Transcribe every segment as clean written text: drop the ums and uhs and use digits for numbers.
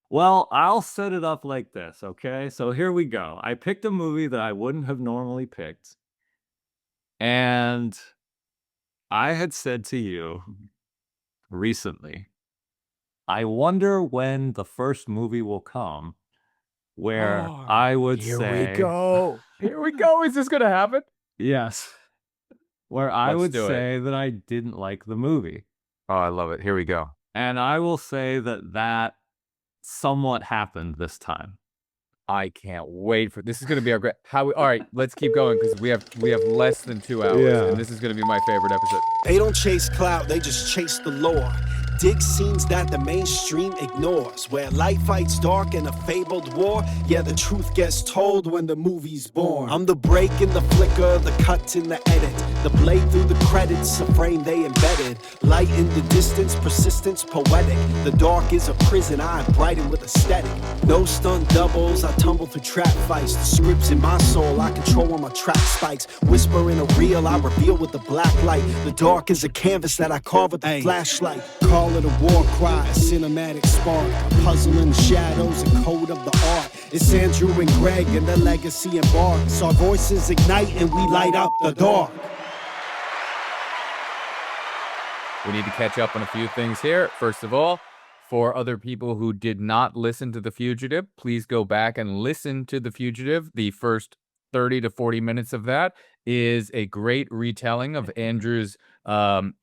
Well, I'll set it up like this, okay? So here we go. I picked a movie that I wouldn't have normally picked, and I had said to you recently, I wonder when the first movie will come where Oh, I would here we say, go. Here we go. Is this gonna happen? yes, where I Let's would do it. say that I didn't like the movie. Oh, I love it. Here we go. And I will say that that somewhat happened this time. I can't wait for this. Is gonna be our great. All right, let's keep going because we have less than 2 hours, and Yeah. this is gonna be my favorite episode. They don't chase clout, they just chase the lore. Dig scenes that the mainstream ignores. Where light fights dark in a fabled war. Yeah, the truth gets told when the movie's born. I'm the break in the flicker, the cut in the edit. The blade through the credits, a frame they embedded. Light in the distance, persistence poetic. The dark is a prison, I brighten with aesthetic. No stunt doubles, I tumble through trap fights. The scripts in my soul, I control when my track spikes. Whisper in a reel, I reveal with the black light. The dark is a canvas that I carve with the flashlight. Call it a war cry, a cinematic spark. A puzzle in the shadows, a code of the art. It's Andrew and Greg and the legacy embarks. Our voices ignite and we light up the dark. We need to catch up on a few things here. First of all, for other people who did not listen to The Fugitive, please go back and listen to The Fugitive. The first 30 to 40 minutes of that is a great retelling of Andrew's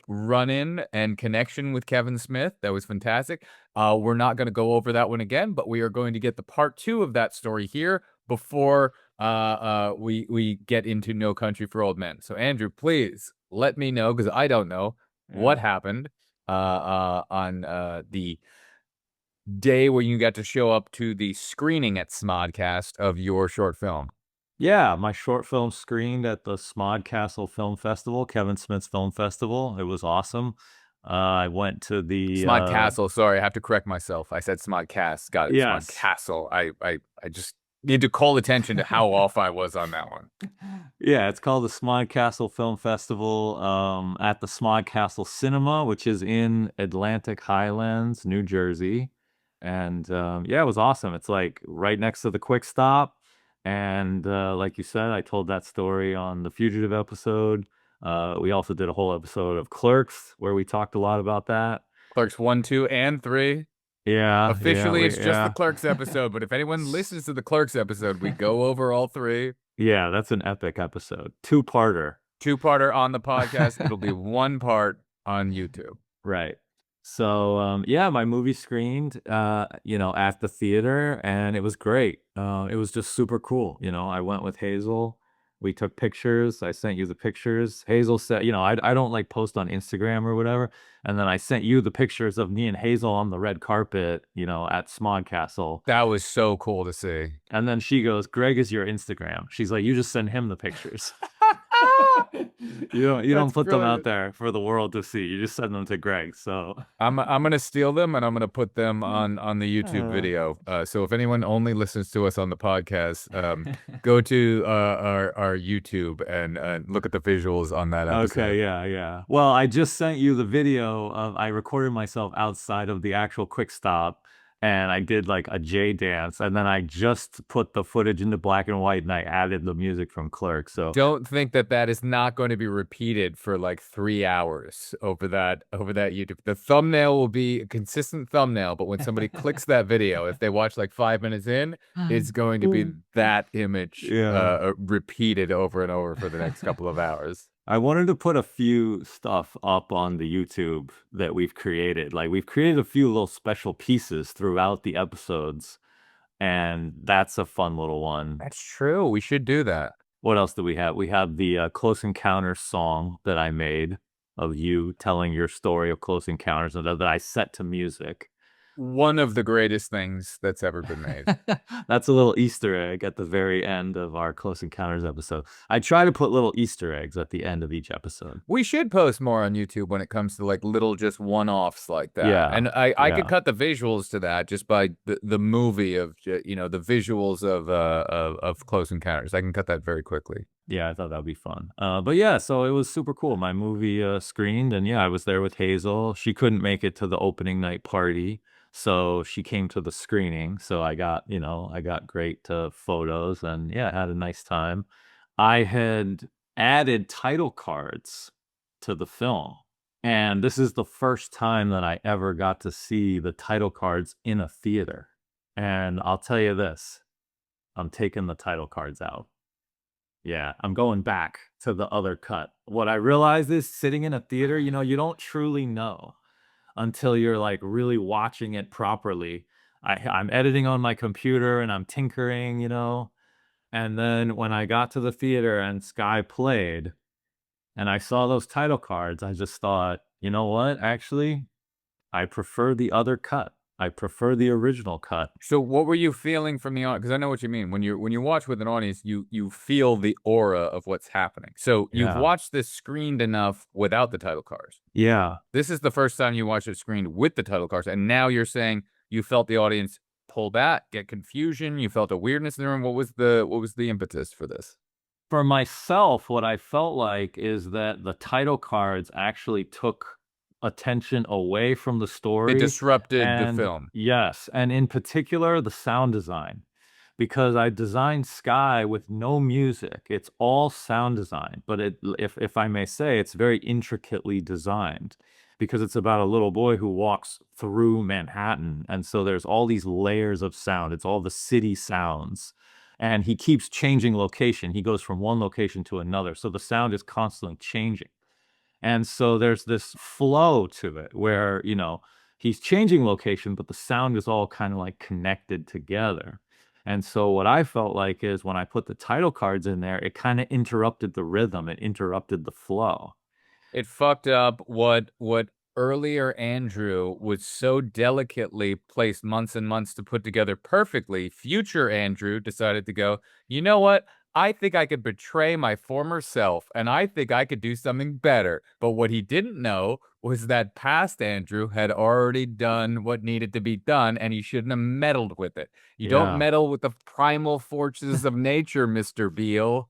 run-in and connection with Kevin Smith. That was fantastic. We're not going to go over that one again, but we are going to get the part 2 of that story here before we get into No Country for Old Men. So, Andrew, please let me know, because I don't know what happened on the day where you got to show up to the screening at Smodcast of your short film. Yeah, my short film screened at the SModcastle Film Festival, Kevin Smith's film festival. It was awesome. I went to the Smodcastle. Sorry, I have to correct myself. I said Smodcast. Got it. yes. Smodcastle. I just need to call attention to how off I was on that one. Yeah, it's called the SModcastle Film Festival at the SModcastle Cinema, which is in Atlantic Highlands, New Jersey. And yeah, it was awesome. It's like right next to the Quick Stop. And like you said, I told that story on the Fugitive episode. We also did a whole episode of Clerks where we talked a lot about that. Clerks 1, 2, and 3. Yeah, Officially, yeah, it's just the Clerks episode, but if anyone listens to the Clerks episode, we go over all 3. Yeah, that's an epic episode. Two-parter. Two-parter on the podcast. It'll be 1 part on YouTube. Right. So yeah, my movie screened at the theater, and it was great. It was just super cool. I went with Hazel. We took pictures. I sent you the pictures. Hazel said, I don't like post on Instagram or whatever. And then I sent you the pictures of me and Hazel on the red carpet, at Smodcastle. That was so cool to see. And then she goes, Greg is your Instagram. She's like, you just send him the pictures. You don't put them out there for the world to see. You just send them to Greg. So I'm gonna steal them and I'm gonna put them on the YouTube video. So if anyone only listens to us on the podcast, go to our YouTube and look at the visuals on that episode. Okay, yeah. Well, I just sent you the video of I recorded myself outside of the actual Quick Stop. And I did like a J dance, and then I just put the footage into black and white, and I added the music from Clerk. So don't think that is not going to be repeated for like 3 hours over that YouTube. The thumbnail will be a consistent thumbnail, but when somebody clicks that video, if they watch like 5 minutes in, it's going to be that image repeated over and over for the next couple of hours. I wanted to put a few stuff up on the YouTube that we've created. Like we've created a few little special pieces throughout the episodes, and that's a fun little one. That's true. We should do that. What else do we have? We have the Close Encounters song that I made of you telling your story of Close Encounters that I set to music. One of the greatest things that's ever been made. That's a little Easter egg at the very end of our Close Encounters episode. I try to put little Easter eggs at the end of each episode. We should post more on YouTube when it comes to like little just one-offs like that. Yeah. And I could cut the visuals to that just by the movie of, the visuals of Close Encounters. I can cut that very quickly. Yeah, I thought that'd be fun. But yeah, so it was super cool. My movie screened, and yeah, I was there with Hazel. She couldn't make it to the opening night party, so she came to the screening. So I got great photos, and yeah, had a nice time. I had added title cards to the film, and this is the first time that I ever got to see the title cards in a theater. And I'll tell you this, I'm taking the title cards out. Yeah, I'm going back to the other cut. What I realized is sitting in a theater, you don't truly know until you're like really watching it properly. I'm editing on my computer and I'm tinkering. And then when I got to the theater and Sky played and I saw those title cards, I just thought, you know what? Actually, I prefer the other cut. I prefer the original cut. So what were you feeling from the audience? Because I know what you mean. When you watch with an audience, you feel the aura of what's happening. So you've Yeah. watched this screened enough without the title cards. Yeah. This is the first time you watched it screened with the title cards, and now you're saying you felt the audience pull back, get confusion, you felt a weirdness in the room. What was the impetus for this? For myself, what I felt like is that the title cards actually took attention away from the It story. disrupted the And film. yes, and in particular, the sound design. Because I designed Sky with no music. It's all sound design, but if I may say, it's very intricately designed because it's about a little boy who walks through Manhattan. And so there's all these layers of sound. It's all the city sounds. And he keeps changing location. He goes from one location to another. So the sound is constantly changing. And so there's this flow to it where, he's changing location, but the sound is all kind of like connected together. And so what I felt like is when I put the title cards in there, it kind of interrupted the rhythm, it interrupted the flow. It fucked up what earlier Andrew was so delicately placed months and months to put together perfectly. Future Andrew decided to go, you know what? I think I could betray my former self, and I think I could do something better. But what he didn't know was that past Andrew had already done what needed to be done, and he shouldn't have meddled with it. You don't Yeah. meddle with the primal forces of nature, Mr. Beale.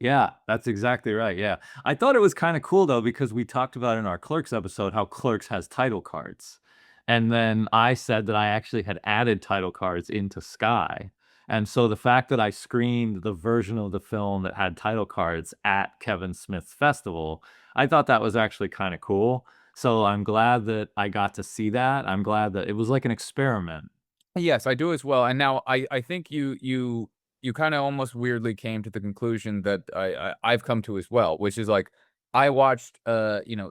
Yeah, that's exactly right. Yeah. I thought it was kind of cool though, because we talked about in our Clerks episode how Clerks has title cards. And then I said that I actually had added title cards into Sky. And so the fact that I screened the version of the film that had title cards at Kevin Smith's festival, I thought that was actually kind of cool. So I'm glad that I got to see that. I'm glad that it was like an experiment. Yes, I do as well. And now I think you kind of almost weirdly came to the conclusion that I've come to as well, which is like I watched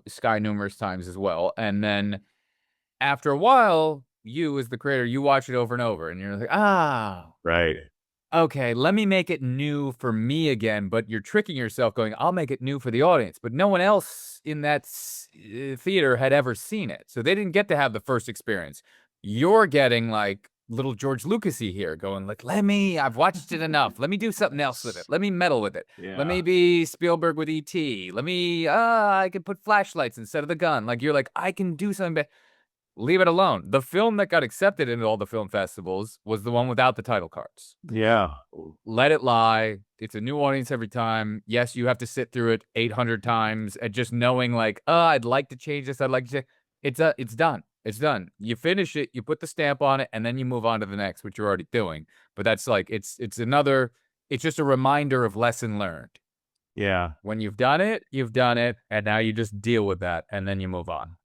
Sky numerous times as well, and then after a while, you as the creator, you watch it over and over, and you're like, ah, Right. okay, let me make it new for me again. But you're tricking yourself, going, I'll make it new for the audience, but no one else in that theater had ever seen it, so they didn't get to have the first experience. You're getting like little George Lucasy here, going like, I've watched it enough. Let me do something else with it. Let me meddle with it. Let me Yeah. be Spielberg with E.T. Let me, I can put flashlights instead of the gun. Like you're like, I can do something. Leave it alone. The film that got accepted into all the film festivals was the one without the title cards. Yeah. Let it lie. It's a new audience every time. Yes, you have to sit through it 800 times and just knowing like, I'd like to change this. I'd like to. It's done. It's done. You finish it. You put the stamp on it, and then you move on to the next, which you're already doing. But that's like it's another. It's just a reminder of lesson learned. Yeah. When you've done it, and now you just deal with that, and then you move on.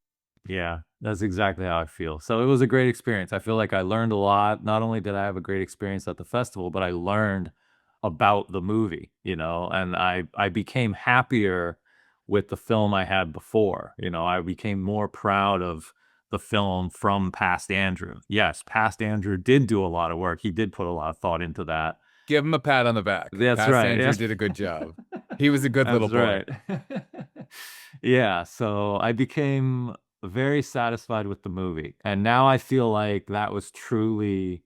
Yeah, that's exactly how I feel. So it was a great experience. I feel like I learned a lot. Not only did I have a great experience at the festival, but I learned about the movie, and I became happier with the film I had before. I became more proud of the film from past Andrew. Yes, past Andrew did do a lot of work. He did put a lot of thought into that. Give him a pat on the back. That's Past right. Andrew Yes. did a good job. He was a good little That's boy. right. Yeah, so I became very satisfied with the movie. And now I feel like that was truly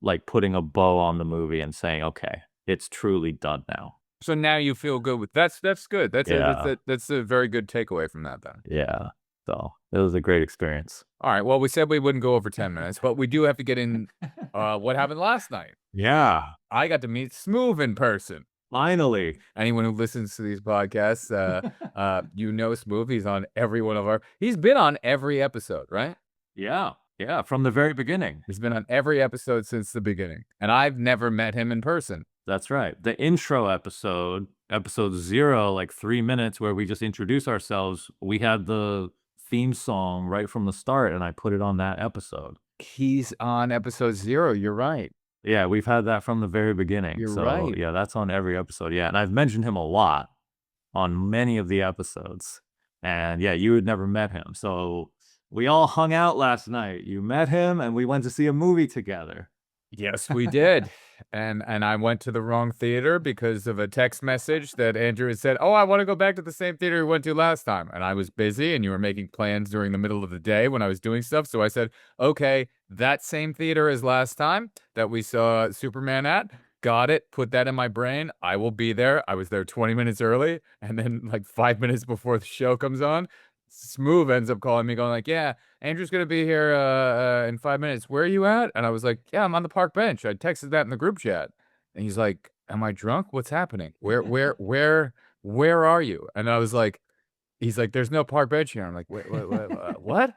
like putting a bow on the movie and saying, okay, it's truly done now. So now you feel good with that's good. Yeah. That's a very good takeaway from that then. Yeah. So it was a great experience. All right. Well, we said we wouldn't go over 10 minutes, but we do have to get in what happened last night. Yeah. I got to meet Smooth in person. Finally. Anyone who listens to these podcasts, you know Smooth. He's on every one of he's been on every episode, right? Yeah. Yeah. From the very beginning. He's been on every episode since the beginning. And I've never met him in person. That's right. The intro episode 0, like 3 minutes, where we just introduce ourselves. We had the theme song right from the start, and I put it on that episode. He's on episode 0. You're right. Yeah, we've had that from the very beginning. You're so, right. Yeah, that's on every episode. Yeah, and I've mentioned him a lot on many of the episodes. And yeah, you had never met him. So we all hung out last night. You met him, and we went to see a movie together. Yes, we did. And I went to the wrong theater because of a text message that Andrew had said, "Oh, I want to go back to the same theater we went to last time." And I was busy, and you were making plans during the middle of the day when I was doing stuff. So I said, "Okay, that same theater as last time that we saw Superman at. Got it. Put that in my brain. I will be there." I was there 20 minutes early, and then like 5 minutes before the show comes on, Smooth ends up calling me going like, "Yeah, Andrew's gonna be here in 5 minutes. Where are you at?" And I was like, "Yeah, I'm on the park bench." I texted that in the group chat. And he's like, "Am I drunk? What's happening? Where are you?" And I was like, he's like, "There's no park bench here." I'm like, "Wait, what?"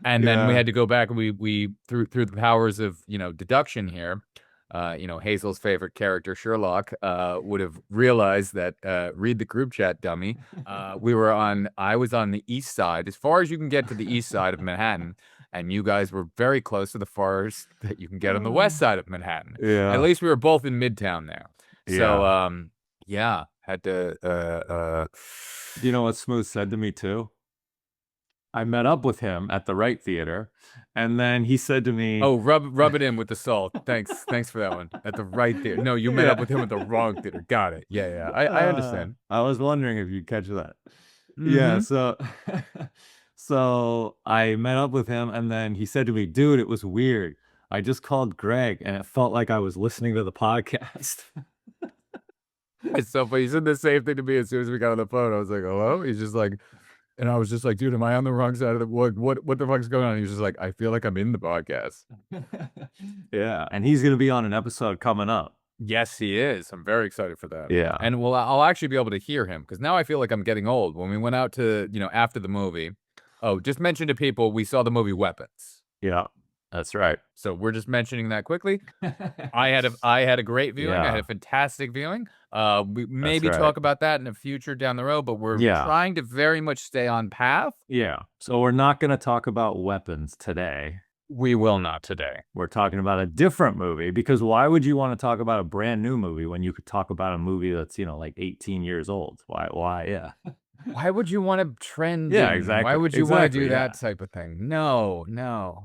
And then we Yeah. had to go back, and we through the powers of, deduction here, Hazel's favorite character, Sherlock, would have realized that, read the group chat, dummy. I was on the east side, as far as you can get to the east side of Manhattan, and you guys were very close to the farthest that you can get on the west side of Manhattan. Yeah. At least we were both in Midtown there. So, had to, Do you know what Smooth said to me too? I met up with him at the right theater, and then he said to me, oh, rub it in with the salt. Thanks for that one. At the right theater. No, you met up with him at the wrong theater. Got it. Yeah. I understand. I was wondering if you'd catch that. Yeah, Mhm. so so I met up with him, and then he said to me, "Dude, it was weird. I just called Greg, and it felt like I was listening to the podcast." It's so funny. He said the same thing to me as soon as we got on the phone. I was like, "Hello?" He's just like, and I was just like, "Dude, am I on the wrong side of the what the fuck's going on?" He was just like, "I feel like I'm in the podcast." Yeah, and he's gonna be on an episode coming up. Yes, he is. I'm very excited for that. Yeah. And I'll actually be able to hear him because now I feel like I'm getting old. When we went out to, after the movie, just mention to people, we saw the movie Weapons. Yeah, that's right. So we're just mentioning that quickly. I had a great viewing. I had Yeah. a fantastic viewing. We maybe right. talk about that in the future down the road, but we're Yeah. trying to very much stay on path. Yeah, so we're not gonna talk about Weapons today. We will not today. We're talking about a different movie, because why would you wanna talk about a brand new movie when you could talk about a movie that's, like 18 years old? Why? Yeah. Why would you want to trend? Yeah, in? exactly. Why would you want to do Exactly, that type of thing? No.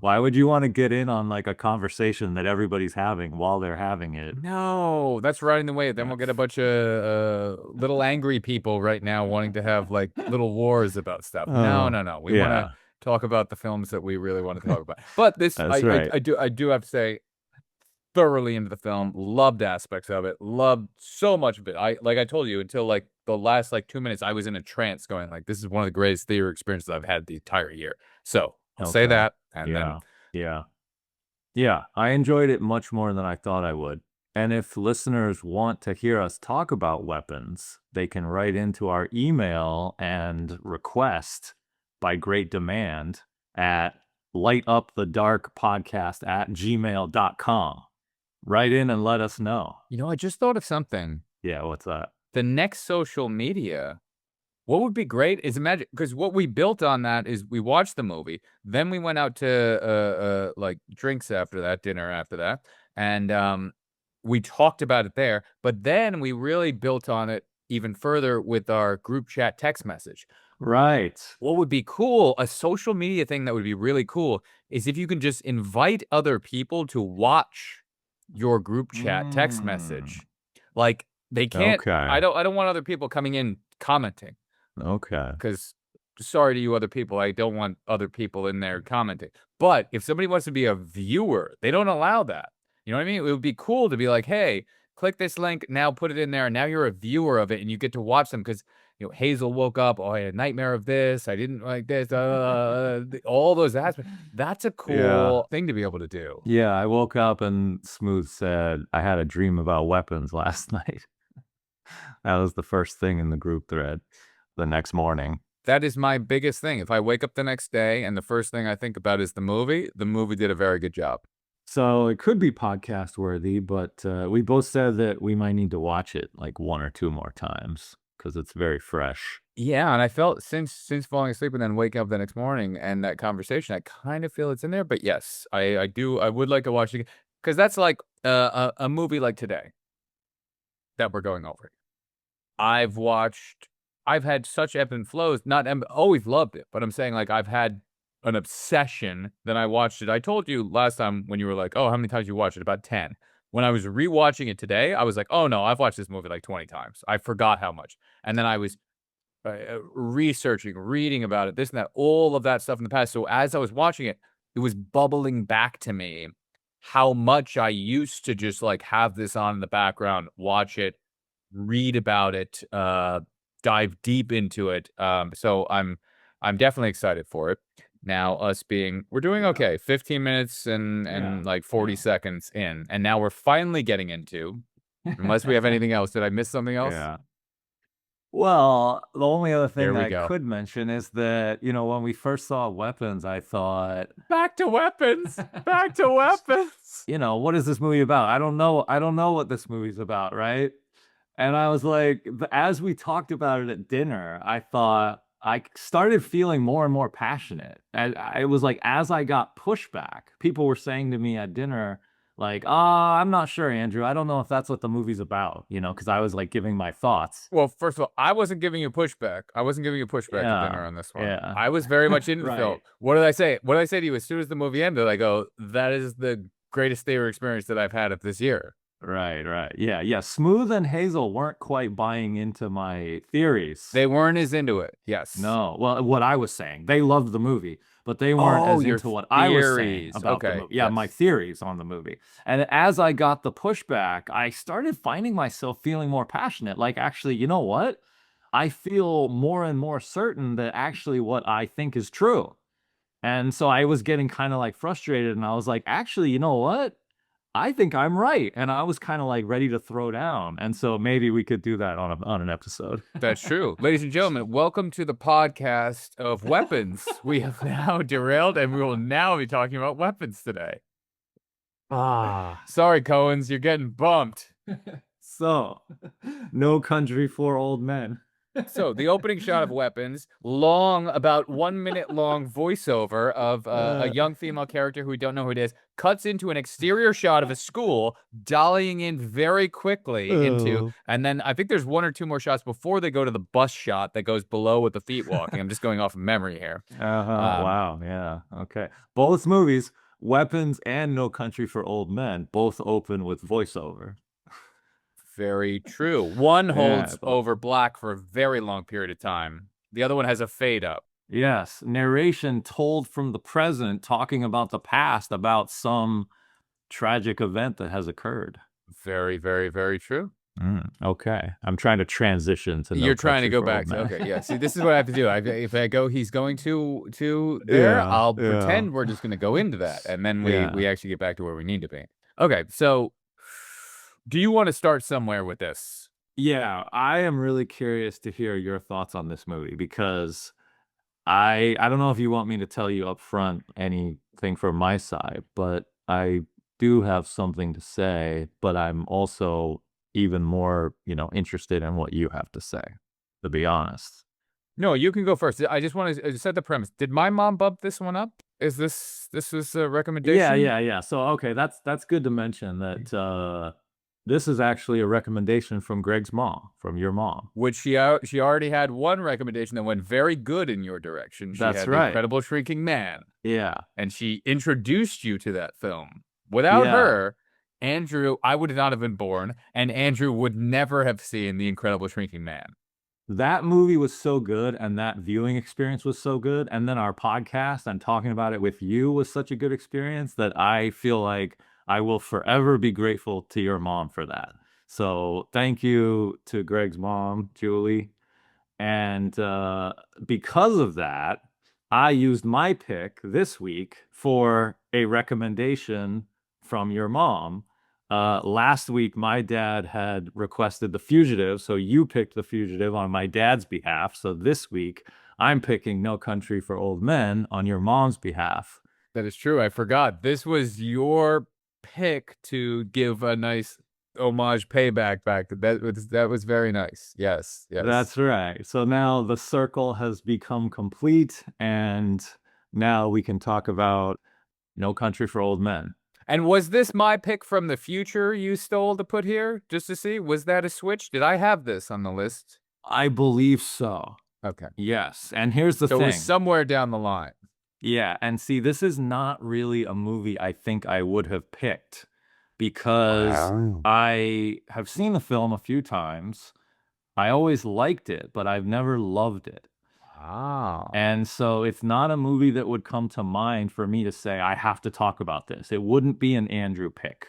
Why would you wanna get in on, like, a conversation that everybody's having while they're having it? No, that's riding the wave. Then we'll get a bunch of little angry people right now wanting to have like little wars about stuff. No. We want Yeah. to talk about the films that we really want to talk about. But this, That's right. I do have to say, thoroughly into the film. Loved aspects of it. Loved so much of it. Like I told you, until like the last like 2 minutes, I was in a trance, going like, "This is one of the greatest theater experiences I've had the entire year." So I'll say Okay. that, and then Yeah. Yeah, I enjoyed it much more than I thought I would. And if listeners want to hear us talk about Weapons, they can write into our email and request by great demand at lightupthedarkpodcast@gmail.com. Write in and let us know. I just thought of something. Yeah, what's that? The next social media, what would be great is, imagine, because what we built on that is we watched the movie, then we went out to like drinks after that, dinner after that, and we talked about it there, but then we really built on it even further with our group chat text message. Right. What would be cool, a social media thing that would be really cool, is if you can just invite other people to watch your group chat text message. Like, they can't, Okay. I don't want other people coming in commenting, Okay. because sorry to you other people, I don't want other people in there commenting. But if somebody wants to be a viewer, they don't allow that. You know what I mean? It would be cool to be like, "Hey, click this link, now put it in there, and now you're a viewer of it, and you get to watch them." Because Hazel woke up, "Oh, I had a nightmare of this, I didn't like this," all those aspects. That's a cool thing to be able to do. Yeah, I woke up and Smooth said, "I had a dream about Weapons last night." That was the first thing in the group thread the next morning. That is my biggest thing. If I wake up the next day and the first thing I think about is the movie did a very good job. So it could be podcast worthy, but we both said that we might need to watch it like 1 or 2 more times because it's very fresh. Yeah, and I felt since falling asleep and then waking up the next morning and that conversation, I kind of feel it's in there. But yes, I would like to watch it because that's like a movie like today that we're going over. I've had such ebb and flows. Not always loved it, but I'm saying like I've had an obsession that I watched it. I told you last time when you were like, "Oh, how many times you watched it?" About 10. When I was rewatching it today, I was like, "Oh no, I've watched this movie like 20 times." I forgot how much. And then I was researching, reading about it, this and that, all of that stuff in the past. So as I was watching it, it was bubbling back to me how much I used to just like have this on in the background, watch it, read about it, dive deep into it. So I'm definitely excited for it. Now, we're doing okay, 15 minutes and like 40 seconds in, and now we're finally getting into, unless we have anything else. Did I miss something else? Yeah. Well, the only other There thing we I go. could mention is that, when we first saw Weapons, I thought, Back to weapons. Back to weapons. what is this movie about? I don't know what this movie's about, right? And I was like, as we talked about it at dinner, I thought I started feeling more and more passionate. And it was like, as I got pushback, people were saying to me at dinner, like, I'm not sure, Andrew. I don't know if that's what the movie's about, because I was like giving my thoughts. Well, first of all, I wasn't giving you pushback. I wasn't giving you pushback at dinner on this one. Yeah. I was very much into the film. Right. What did I say? What did I say to you as soon as the movie ended? I go, that is the greatest theater experience that I've had of this year. Right. Yeah. Smooth and Hazel weren't quite buying into my theories. They weren't as into it. Yes. No. Well, what I was saying, they loved the movie, but they weren't as your into what I was saying theories. about the Okay, movie. Yeah, yes. my theories on the movie. And as I got the pushback, I started finding myself feeling more passionate. Like, actually, you know what? I feel more and more certain that actually what I think is true. And so I was getting kind of like frustrated, and I was like, actually, you know what? I think I'm right. And I was kind of like ready to throw down. And so maybe we could do that on an episode. That's true. Ladies and gentlemen, welcome to the podcast of weapons. We have now derailed, and we will now be talking about weapons today. Sorry, Coens, you're getting bumped. So, No Country for Old Men. So the opening shot of Weapons, about 1 minute long voiceover of a young female character who we don't know who it is, cuts into an exterior shot of a school, dollying in very quickly into, and then I think there's 1 or 2 more shots before they go to the bus shot that goes below with the feet walking. I'm just going off of memory here. Wow. Yeah. Okay. Both movies, Weapons and No Country for Old Men, both open with voiceover. Very true. One holds over black for a very long period of time. The other one has a fade up. Yes, narration told from the present, talking about the past, about some tragic event that has occurred. Very, very, very true. Okay, I'm trying to transition to. You're trying to go back to. Okay, yeah. See, this is what I have to do. If I go, he's going to there. Yeah, I'll pretend we're just going to go into that, and then we actually get back to where we need to be. Okay, so do you want to start somewhere with this? Yeah, I am really curious to hear your thoughts on this movie because I don't know if you want me to tell you up front anything from my side, but I do have something to say, but I'm also even more, interested in what you have to say, to be honest. No, you can go first. I just want to set the premise. Did my mom bump this one up? Is this was a recommendation? Yeah. So okay, that's good to mention that this is actually a recommendation from Greg's mom, from your mom. Which she already had one recommendation that went very good in your direction. She That's had right. The Incredible Shrinking Man. Yeah. And she introduced you to that film. Without her, Andrew, I would not have been born, and Andrew would never have seen The Incredible Shrinking Man. That movie was so good, and that viewing experience was so good, and then our podcast and talking about it with you was such a good experience that I feel like I will forever be grateful to your mom for that. So thank you to Greg's mom, Julie. And because of that, I used my pick this week for a recommendation from your mom, Last week, my dad had requested The Fugitive, so you picked The Fugitive on my dad's behalf. So this week, I'm picking No Country for Old Men on your mom's behalf. That is true. I forgot. This was your pick to give a nice homage payback back. That was very nice. Yes, yes. That's right. So now the circle has become complete, and now we can talk about No Country for Old Men. And was this my pick from the future you stole to put here just to see? Was that a switch? Did I have this on the list? I believe so. Okay. Yes. And here's the So it thing. was somewhere down the line. Yeah. And see, this is not really a movie I think I would have picked because Wow. I have seen the film a few times. I always liked it, but I've never loved it. Ah. And so it's not a movie that would come to mind for me to say, I have to talk about this. It wouldn't be an Andrew pick.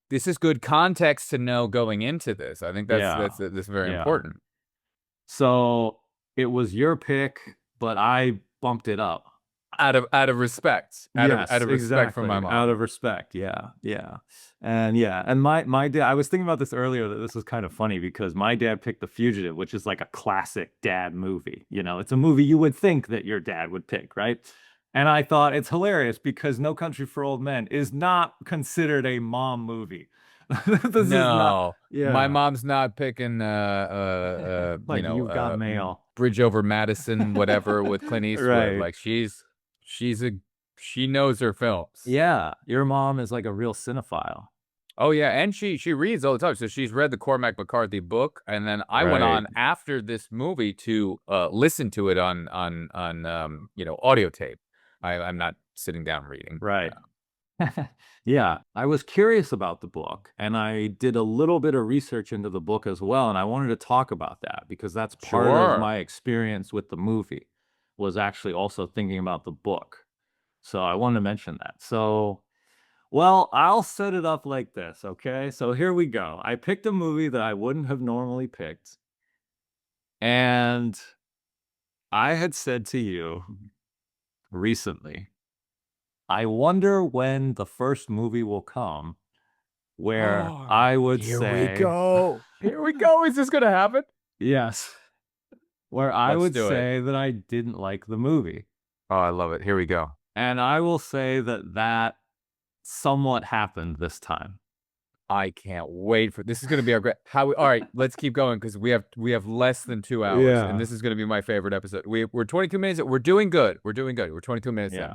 This is good context to know going into this. I think that's very Yeah. important. So it was your pick, but I bumped it up. Out of respect. Out of respect for my mom. Out of respect, yeah. And my dad, I was thinking about this earlier, that this was kind of funny because my dad picked The Fugitive, which is like a classic dad movie. You know, it's a movie you would think that your dad would pick, right? And I thought it's hilarious because No Country for Old Men is not considered a mom movie. This is not, yeah. My mom's not picking Like You've Got Mail, Bridge Over Madison, whatever with Clint Eastwood. Right. Like she knows her films. Yeah, your mom is like a real cinephile. Oh yeah, and she reads all the time. So she's read the Cormac McCarthy book, and then I went on after this movie to listen to it on audio tape. I'm not sitting down reading. Right. Yeah, I was curious about the book, and I did a little bit of research into the book as well, and I wanted to talk about that because that's part of my experience with the movie, was actually also thinking about the book. So I wanted to mention that. So, well, I'll set it up like this, okay? So here we go. I picked a movie that I wouldn't have normally picked, and I had said to you recently, I wonder when the first movie will come where I would say... Here we go. Here we go. Is this going to happen? Yes. Where I would say that I didn't like the movie. Oh, I love it. Here we go. And I will say that somewhat happened this time. I can't wait for this. Is going to be our great. All right, let's keep going because we have less than 2 hours, and this is going to be my favorite episode. We're 22 minutes. We're doing good. We're 22 minutes in.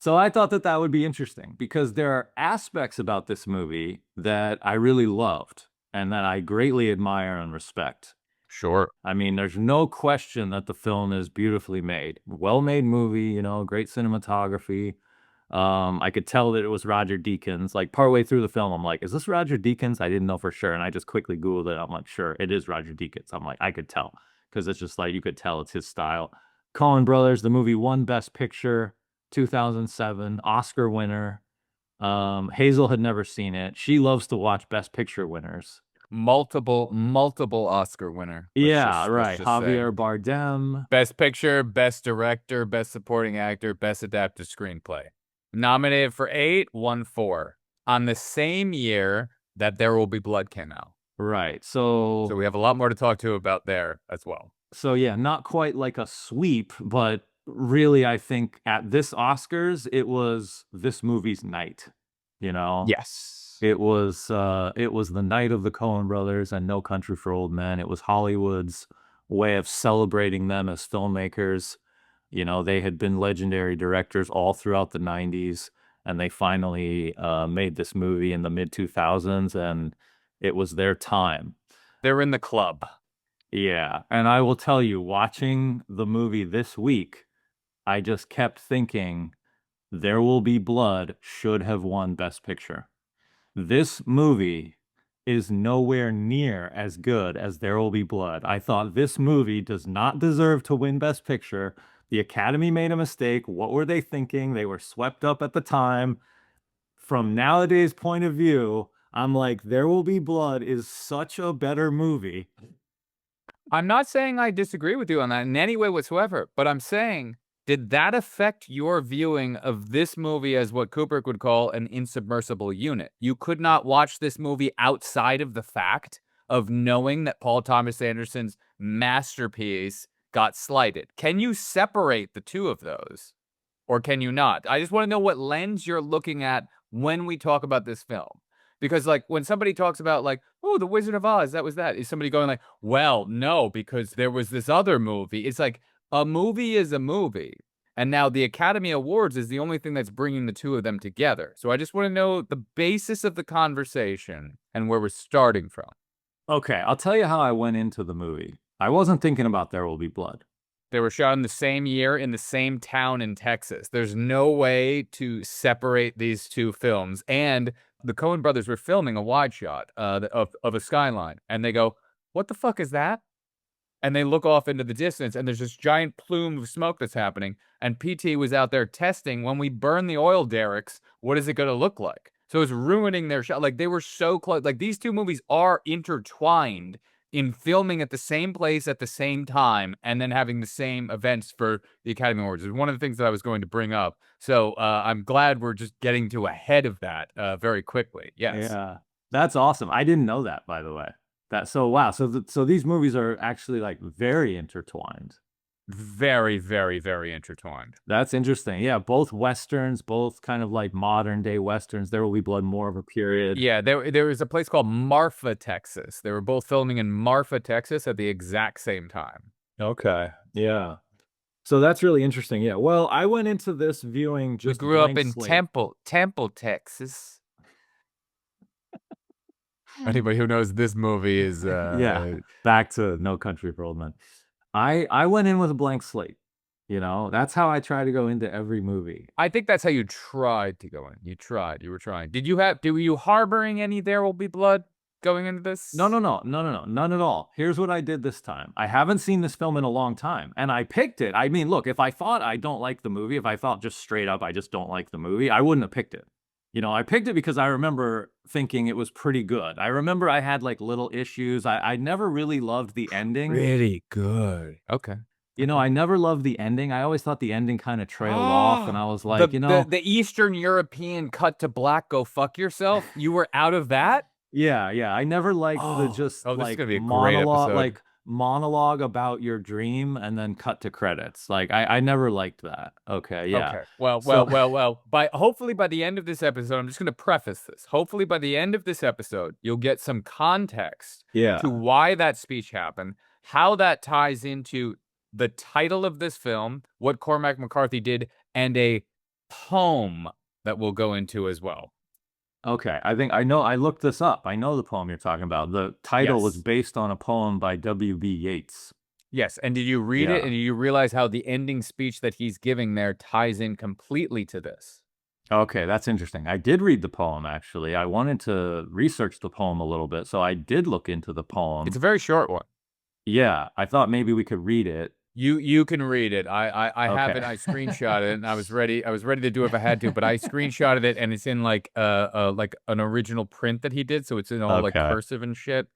So I thought that would be interesting because there are aspects about this movie that I really loved and that I greatly admire and respect. Sure. I mean, there's no question that the film is beautifully made. Well-made movie, great cinematography. I could tell that it was Roger Deakins. Like partway through the film, I'm like, is this Roger Deakins? I didn't know for sure. And I just quickly Googled it. I'm like, sure, it is Roger Deakins. I'm like, I could tell because it's just like, you could tell it's his style. Coen Brothers, the movie won Best Picture, 2007, Oscar winner. Hazel had never seen it. She loves to watch Best Picture winners. Multiple Oscar winner. Right. Javier Bardem. Best Picture, Best Director, Best Supporting Actor, Best Adapted Screenplay. Nominated for 8, won 4. On the same year that There Will Be Blood came out. Right. So we have a lot more to talk to about there as well. So yeah, not quite like a sweep, but really I think at this Oscars, it was this movie's night, Yes. It was the night of the Coen brothers and No Country for Old Men. It was Hollywood's way of celebrating them as filmmakers. They had been legendary directors all throughout the 90s, and they finally made this movie in the mid-2000s, and it was their time. They're in the club. Yeah, and I will tell you, watching the movie this week, I just kept thinking, There Will Be Blood should have won Best Picture. This movie is nowhere near as good as There Will Be Blood. I thought this movie does not deserve to win Best Picture. The Academy made a mistake. What were they thinking? They were swept up at the time. From nowadays' point of view, I'm like, There Will Be Blood is such a better movie. I'm not saying I disagree with you on that in any way whatsoever, but I'm saying Did that affect your viewing of this movie as what Kubrick would call an insubmersible unit? You could not watch this movie outside of the fact of knowing that Paul Thomas Anderson's masterpiece got slighted. Can you separate the two of those? Or can you not? I just want to know what lens you're looking at when we talk about this film. Because, like, when somebody talks about, like, oh, The Wizard of Oz, that was that. Is somebody going like, well, no, because there was this other movie. It's like, a movie is a movie. And now the Academy Awards is the only thing that's bringing the two of them together. So I just want to know the basis of the conversation and where we're starting from. Okay, I'll tell you how I went into the movie. I wasn't thinking about There Will Be Blood. They were shot in the same year in the same town in Texas. There's no way to separate these two films. And the Coen brothers were filming a wide shot of a skyline. And they go, what the fuck is that? And they look off into the distance, and there's this giant plume of smoke that's happening. And PT was out there testing, when we burn the oil derricks, what is it going to look like? So it's ruining their shot. Like, they were so close. Like, these two movies are intertwined in filming at the same place at the same time, and then having the same events for the Academy Awards. It's one of the things that I was going to bring up. So I'm glad we're just getting to ahead of that very quickly. Yes. Yeah, that's awesome. I didn't know that, by the way. Wow. So these movies are actually like very intertwined. Very, very, very intertwined. That's interesting. Yeah, both westerns, both kind of like modern day westerns. There Will Be Blood, more of a period. Yeah, there was a place called Marfa, Texas. They were both filming in Marfa, Texas at the exact same time. Okay. Yeah. So that's really interesting. Yeah. Well, I went into this viewing We just grew up blank in slate. Temple, Texas. Anybody who knows this movie is Yeah. Back to No Country for Old Men. I went in with a blank slate. You know, that's how I try to go into every movie. I think that's how you tried to go in. You were trying. Were you harboring any There Will Be Blood going into this? No, none at all. Here's what I did this time. I haven't seen this film in a long time, and I picked it. I mean, look, if I thought I don't like the movie, if I thought just straight up I just don't like the movie, I wouldn't have picked it. You know, I picked it because I remember thinking it was pretty good. I remember I had like little issues. I never really loved the ending. Pretty good. Okay. You know, I never loved the ending. I always thought the ending kind of trailed off, and I was like, the Eastern European cut to black, go fuck yourself. You were out of that? Yeah. I never liked the just this is like gonna be a great monologue, episode. like monologue about your dream and then cut to credits. Like I never liked that. Okay, yeah. Okay. Well. Hopefully by the end of this episode, I'm just going to preface this. Hopefully by the end of this episode, you'll get some context to why that speech happened, how that ties into the title of this film, what Cormac McCarthy did, and a poem that we'll go into as well. Okay, I think I know. I looked this up. I know the poem you're talking about. The title was Yes. based on a poem by W.B. Yeats. Yes, and did you read it, and did you realize how the ending speech that he's giving there ties in completely to this? Okay, that's interesting. I did read the poem, actually. I wanted to research the poem a little bit, so I did look into the poem. It's a very short one. Yeah, I thought maybe we could read it. You can read it. I have Okay. it. I screenshot it, and I was ready to do it if I had to, but I screenshotted it, and it's in like an original print that he did, so it's in all like Okay. cursive and shit.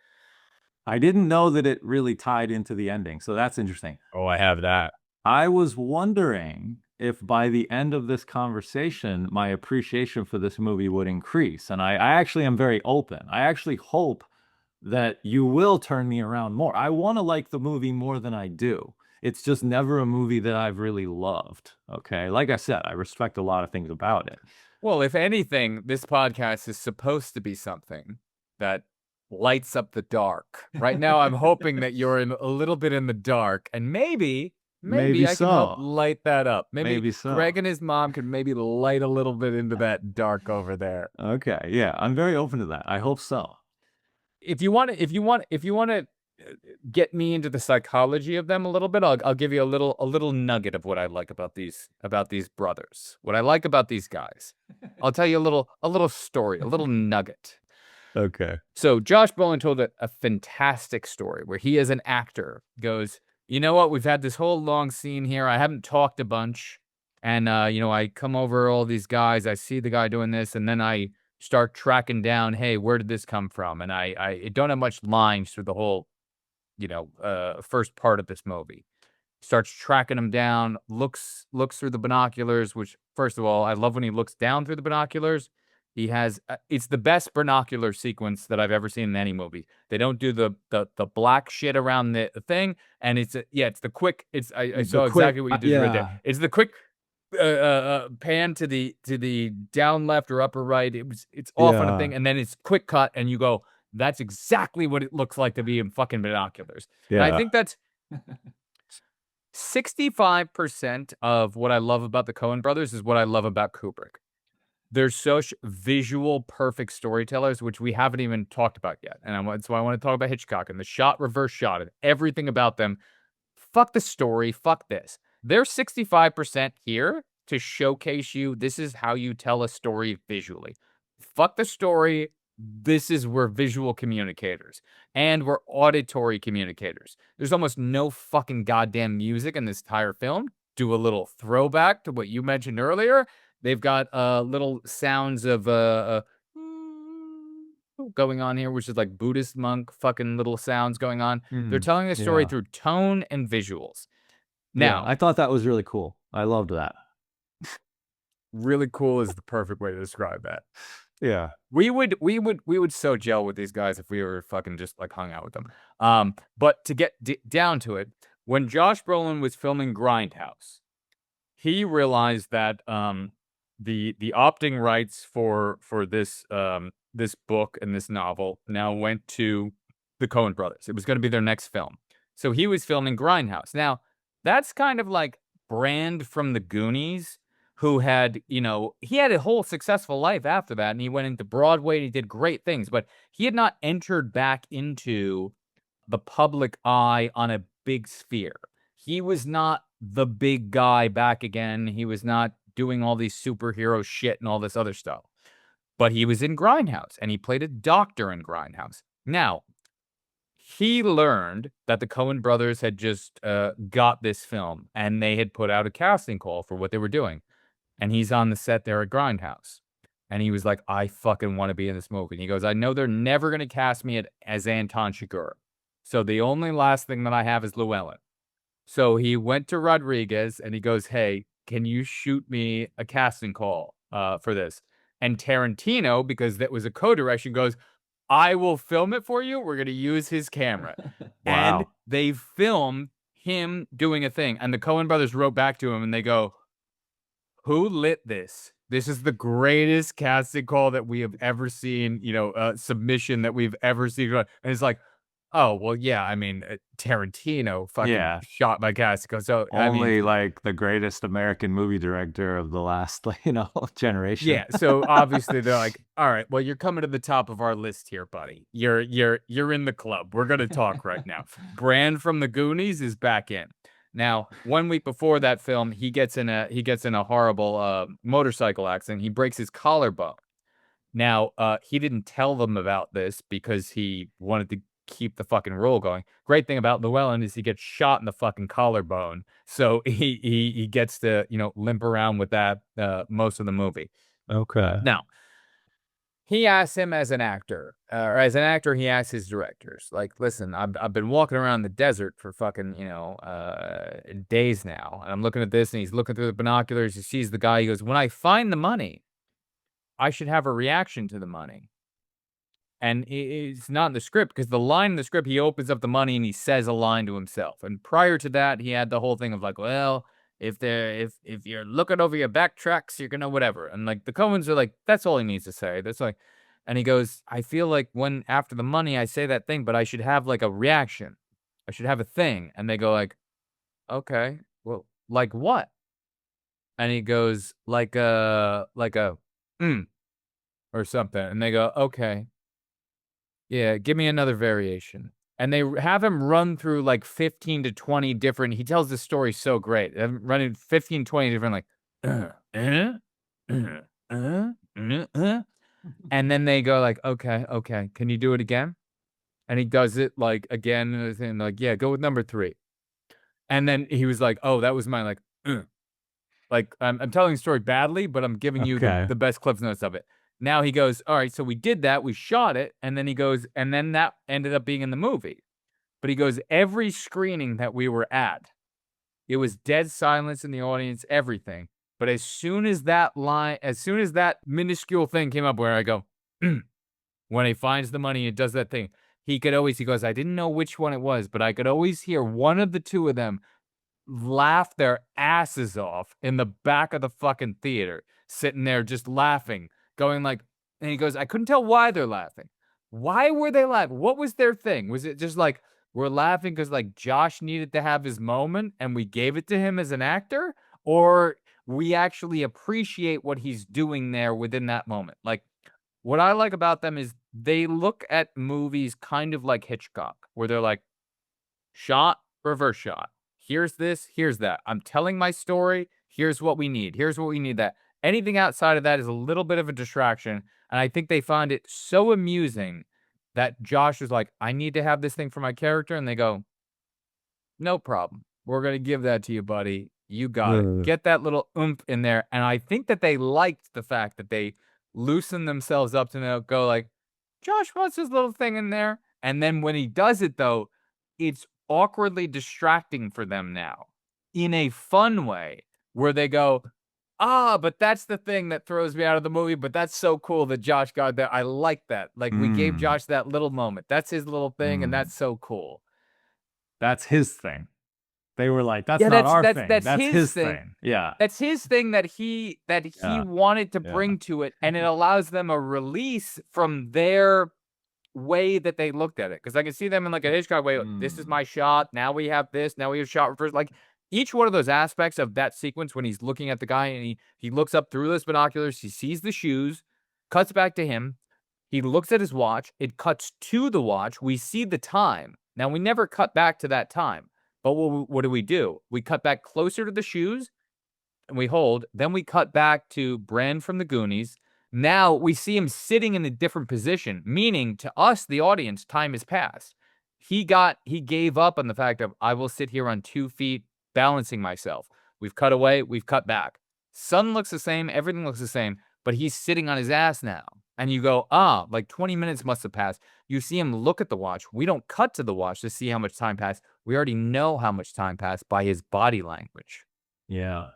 I didn't know that it really tied into the ending, so that's interesting. Oh, I have that. I was wondering if by the end of this conversation, my appreciation for this movie would increase. And I actually am very open. I actually hope that you will turn me around more. I want to like the movie more than I do. It's just never a movie that I've really loved. Okay. Like I said, I respect a lot of things about it. Well, if anything, this podcast is supposed to be something that lights up the dark. Right now, I'm hoping that you're in a little bit in the dark, and maybe Maybe I can help so. light that up. Maybe so. Greg and his mom can maybe light a little bit into that dark over there. Okay. Yeah. I'm very open to that. I hope so. If you want to get me into the psychology of them a little bit, I'll give you a little nugget of what I like about these brothers. What I like about these guys. I'll tell you a little story, a little nugget. Okay. So Josh Brolin told a fantastic story where he, as an actor, goes, you know what? We've had this whole long scene here. I haven't talked a bunch. And, I come over all these guys. I see the guy doing this. And then I start tracking down, hey, where did this come from? And I don't have much lines through the whole, first part of this movie. starts tracking him down, looks through the binoculars, which, first of all, I love when he looks down through the binoculars. He has it's the best binocular sequence that I've ever seen in any movie. They don't do the black shit around the thing, and it's the quick. I The saw quick exactly what you just read there. yeah. It's the quick pan to the down left or upper right. It's off on a Yeah. thing, and then it's quick cut, and you go, that's exactly what it looks like to be in fucking binoculars. And I Yeah. think that's 65% of what I love about the Coen brothers is what I love about Kubrick. They're such visual, perfect storytellers, which we haven't even talked about yet. And that's why I want to talk about Hitchcock and the shot, reverse shot, and everything about them. Fuck the story. Fuck this. They're 65% here to showcase you. This is how you tell a story visually. Fuck the story. This is we're visual communicators and we're auditory communicators. There's almost no fucking goddamn music in this entire film. Do a little throwback to what you mentioned earlier. They've got little sounds of going on here, which is like Buddhist monk fucking little sounds going on. They're telling the story Yeah. through tone and visuals. Yeah, Now, I thought that was really cool. I loved that. really cool is the perfect way to describe that. Yeah. We would so gel with these guys if we were fucking just like hung out with them. But to get down to it, when Josh Brolin was filming Grindhouse, he realized that the opting rights for this this book and this novel now went to the Coen brothers. It was going to be their next film. So he was filming Grindhouse. Now, that's kind of like Brand from the Goonies, who had, he had a whole successful life after that, and he went into Broadway and he did great things, but he had not entered back into the public eye on a big sphere. He was not the big guy back again. He was not doing all these superhero shit and all this other stuff. But he was in Grindhouse, and he played a doctor in Grindhouse. Now, he learned that the Coen brothers had just got this film, and they had put out a casting call for what they were doing. And he's on the set there at Grindhouse. And he was like, I fucking want to be in this movie. And he goes, I know they're never going to cast me as Anton Chigurh. So the only last thing that I have is Llewellyn. So he went to Rodriguez and he goes, hey, can you shoot me a casting call for this? And Tarantino, because that was a co-direction, goes, I will film it for you. We're going to use his camera. And Wow. they filmed him doing a thing. And the Coen brothers wrote back to him and they go, who lit this? This is the greatest casting call that we have ever seen, submission that we've ever seen. And it's like, oh, well, yeah, I mean, Tarantino fucking Yeah. shot my casting call. So, I mean, Only like the greatest American movie director of the last, generation. yeah. So obviously they're like, all right, well, you're coming to the top of our list here, buddy. You're in the club. We're gonna talk right now. Brand from the Goonies is back in. Now, 1 week before that film, he gets in a horrible motorcycle accident. He breaks his collarbone. Now, he didn't tell them about this because he wanted to keep the fucking role going. Great thing about Llewellyn is he gets shot in the fucking collarbone, so he gets to limp around with that most of the movie. Okay. Now, he asks him as an actor, or as an actor, he asks his directors, like, listen, I've been walking around the desert for fucking, days now. And I'm looking at this and he's looking through the binoculars. He sees the guy. He goes, when I find the money, I should have a reaction to the money. And it's not in the script because the line in the script, he opens up the money and he says a line to himself. And prior to that, he had the whole thing of like, well, if you're looking over your back tracks, you're gonna whatever. And like the Coens are like, that's all he needs to say. That's like, and he goes, I feel like when after the money, I say that thing, but I should have like a reaction. I should have a thing. And they go like, okay, well, like what? And he goes like a or something. And they go, okay. Yeah, give me another variation. And they have him run through like 15 to 20 different. He tells this story so great. They have him running 15, 20 different, like, and then they go like, okay, can you do it again? And he does it like again, and like, yeah, go with number 3. And then he was like, oh, that was my like, I'm telling the story badly, but I'm giving you Okay. the best Cliff Notes of it. Now he goes, all right, so we did that. We shot it. And then he goes, and then that ended up being in the movie. But he goes, every screening that we were at, It was dead silence in the audience, everything. But as soon as that minuscule thing came up where I go, when he finds the money and does that thing, he goes, I didn't know which one it was, but I could always hear one of the two of them laugh their asses off in the back of the fucking theater, sitting there just laughing, going like, and he goes, I couldn't tell why they're laughing. Why were they laughing? What was their thing? Was it just like, we're laughing because like Josh needed to have his moment and we gave it to him as an actor? Or we actually appreciate what he's doing there within that moment? Like, what I like about them is they look at movies kind of like Hitchcock, where they're like, shot, reverse shot. Here's this, here's that. I'm telling my story. Here's what we need. Here's what we need that. Anything outside of that is a little bit of a distraction. And I think they find it so amusing that Josh is like, I need to have this thing for my character. And they go, no problem. We're going to give that to you, buddy. You got it. Get that little oomph in there. And I think that they liked the fact that they loosen themselves up to go like, Josh wants his little thing in there. And then when he does it, though, it's awkwardly distracting for them now in a fun way where they go, but that's the thing that throws me out of the movie. But that's so cool that Josh got that. I like that. Like we gave Josh that little moment. That's his little thing. And that's so cool. That's his thing. They were like, that's not our thing. That's his thing. Yeah. That's his thing that he wanted to bring to it. And it allows them a release from their way that they looked at it. Because I can see them in like a Hitchcock way. This is my shot. Now we have this. Now we have shot reverse. Like each one of those aspects of that sequence when he's looking at the guy and he looks up through those binoculars. He sees the shoes, cuts back to him. He looks at his watch. It cuts to the watch. We see the time. Now we never cut back to that time. But what do? We cut back closer to the shoes, and we hold. Then we cut back to Brand from the Goonies. Now we see him sitting in a different position, meaning to us, the audience, time has passed. He gave up on the fact of, I will sit here on 2 feet, balancing myself. We've cut away, we've cut back. Sun looks the same, everything looks the same, but he's sitting on his ass now. And you go, like 20 minutes must have passed. You see him look at the watch. We don't cut to the watch to see how much time passed. We already know how much time passed by his body language. Yeah.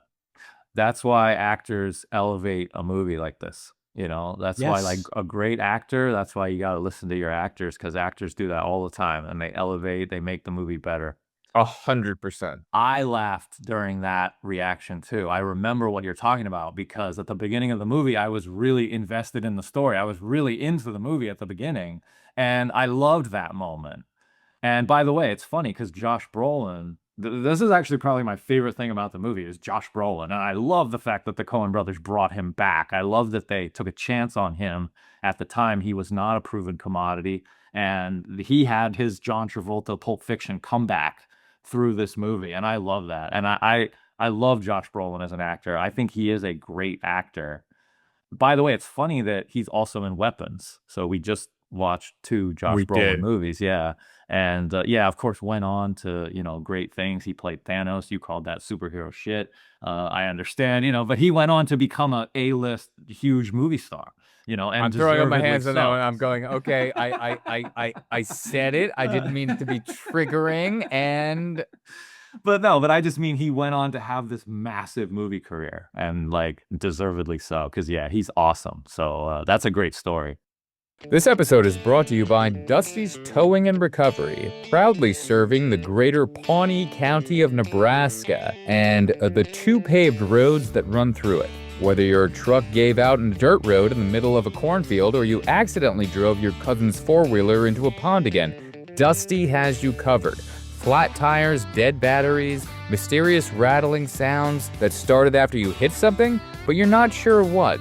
That's why actors elevate a movie like this. That's why like a great actor, that's why you got to listen to your actors, because actors do that all the time and they elevate, they make the movie better. 100%. I laughed during that reaction too. I remember what you're talking about because at the beginning of the movie, I was really invested in the story. I was really into the movie at the beginning, and I loved that moment. And by the way, it's funny because Josh Brolin, this is actually probably my favorite thing about the movie is Josh Brolin. And I love the fact that the Coen brothers brought him back. I love that they took a chance on him. At the time, he was not a proven commodity. And he had his John Travolta Pulp Fiction comeback through this movie. And I love that. And I love Josh Brolin as an actor. I think he is a great actor. By the way, it's funny that he's also in Weapons. So we just watched 2 Josh Brolin movies. Yeah. And of course, went on to, great things. He played Thanos. You called that superhero shit. I understand, but he went on to become a A-list huge movie star, and I'm throwing up my hands on that one. I'm going, okay, I said it. I didn't mean it to be triggering. But I just mean he went on to have this massive movie career and like deservedly so. Because he's awesome. So that's a great story. This episode is brought to you by Dusty's Towing and Recovery, proudly serving the greater Pawnee County of Nebraska and the 2 paved roads that run through it. Whether your truck gave out in a dirt road in the middle of a cornfield or you accidentally drove your cousin's 4-wheeler into a pond again, Dusty has you covered. Flat tires, dead batteries, mysterious rattling sounds that started after you hit something, but you're not sure what.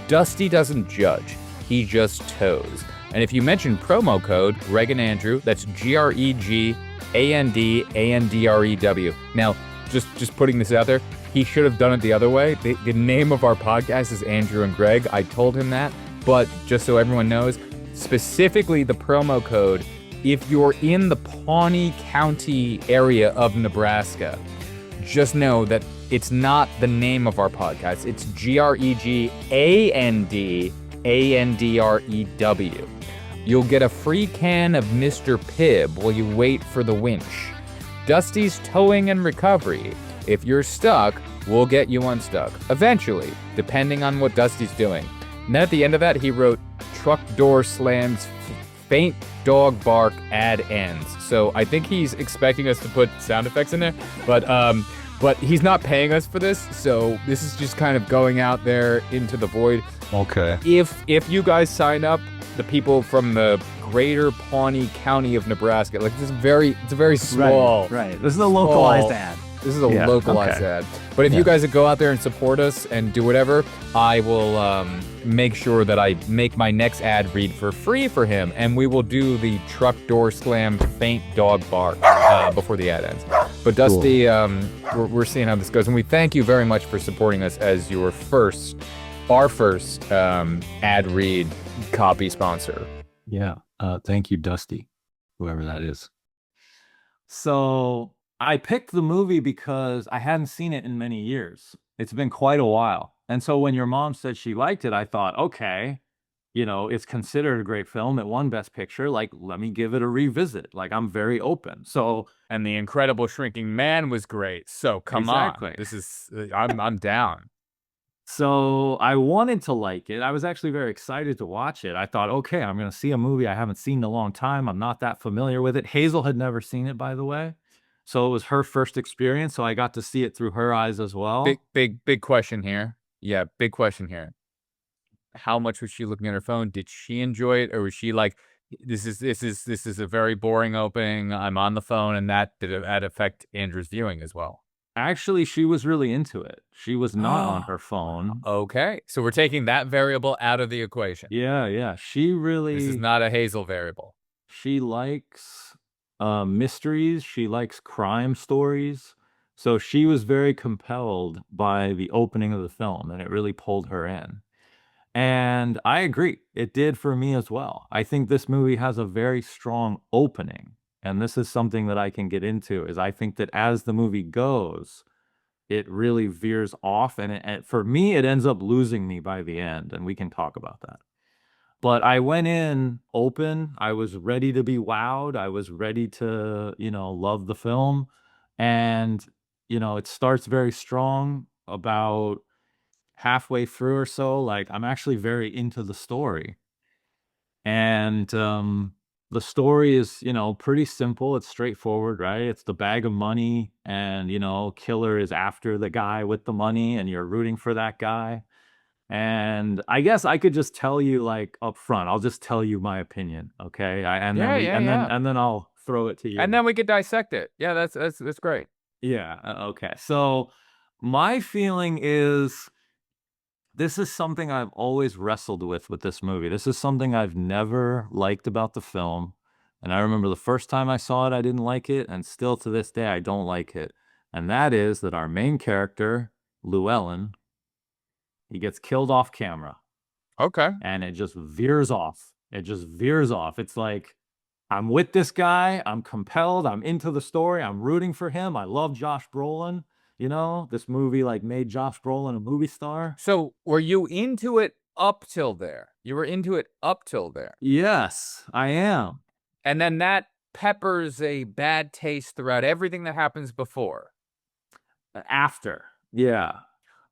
Dusty doesn't judge. He just tows. And if you mention promo code Greg and Andrew, that's GREGANDANDREW. Now, just putting this out there, he should have done it the other way. The name of our podcast is Andrew and Greg. I told him that, but just so everyone knows, specifically the promo code, if you're in the Pawnee County area of Nebraska, just know that it's not the name of our podcast. It's GREGANDANDREW. You'll get a free can of Mr. Pibb while you wait for the winch. Dusty's Towing and Recovery. If you're stuck, we'll get you unstuck. Eventually, depending on what Dusty's doing. And then at the end of that, he wrote, truck door slams, faint dog bark, ad ends. So I think he's expecting us to put sound effects in there, but he's not paying us for this, so this is just kind of going out there into the void. Okay. If you guys sign up, the people from the greater Pawnee County of Nebraska, like it's a very small. Right. This is a localized ad. This is a localized ad. But if you guys go out there and support us and do whatever, I will make sure that I make my next ad read for free for him, and we will do the truck door slam faint dog bark before the ad ends. But Dusty, we're seeing how this goes, and we thank you very much for supporting us as our first ad read copy sponsor. Yeah. Thank you, Dusty, whoever that is. So I picked the movie because I hadn't seen it in many years. It's been quite a while. And so when your mom said she liked it, I thought, okay, it's considered a great film. It won Best Picture. Like, let me give it a revisit. Like, I'm very open. So, and The Incredible Shrinking Man was great. So come on, this is I'm down. So I wanted to like it. I was actually very excited to watch it. I thought, okay, I'm going to see a movie I haven't seen in a long time. I'm not that familiar with it. Hazel had never seen it, by the way. So it was her first experience. So I got to see it through her eyes as well. Big question here. Yeah, big question here. How much was she looking at her phone? Did she enjoy it, or was she like, this is a very boring opening, I'm on the phone, and did that affect Andrew's viewing as well? Actually, she was really into it. She was not on her phone. Okay, so we're taking that variable out of the equation. Yeah. She really... This is not a Hazel variable. She likes mysteries. She likes crime stories. So she was very compelled by the opening of the film, and it really pulled her in. And I agree. It did for me as well. I think this movie has a very strong opening. And this is something that I can get into, is I think that as the movie goes, it really veers off. And for me, it ends up losing me by the end. And we can talk about that. But I went in open. I was ready to be wowed. I was ready to, love the film. And, it starts very strong. About halfway through or so, like, I'm actually very into the story. And the story is, pretty simple. It's straightforward, right? It's the bag of money, and, killer is after the guy with the money, and you're rooting for that guy. And I guess I could just tell you, like, up front. I'll just tell you my opinion, okay? And then I'll throw it to you. And then we could dissect it. Yeah, that's great. Yeah, okay. So my feeling is, this is something I've always wrestled with this movie. This is something I've never liked about the film. And I remember the first time I saw it, I didn't like it. And still to this day, I don't like it. And that is that our main character, Llewellyn, he gets killed off camera. Okay. And it just veers off. It's like, I'm with this guy. I'm compelled. I'm into the story. I'm rooting for him. I love Josh Brolin. This movie made Josh Brolin a movie star. So were you into it up till there? You were into it up till there? Yes, I am. And then that peppers a bad taste throughout everything that happens before. After. Yeah.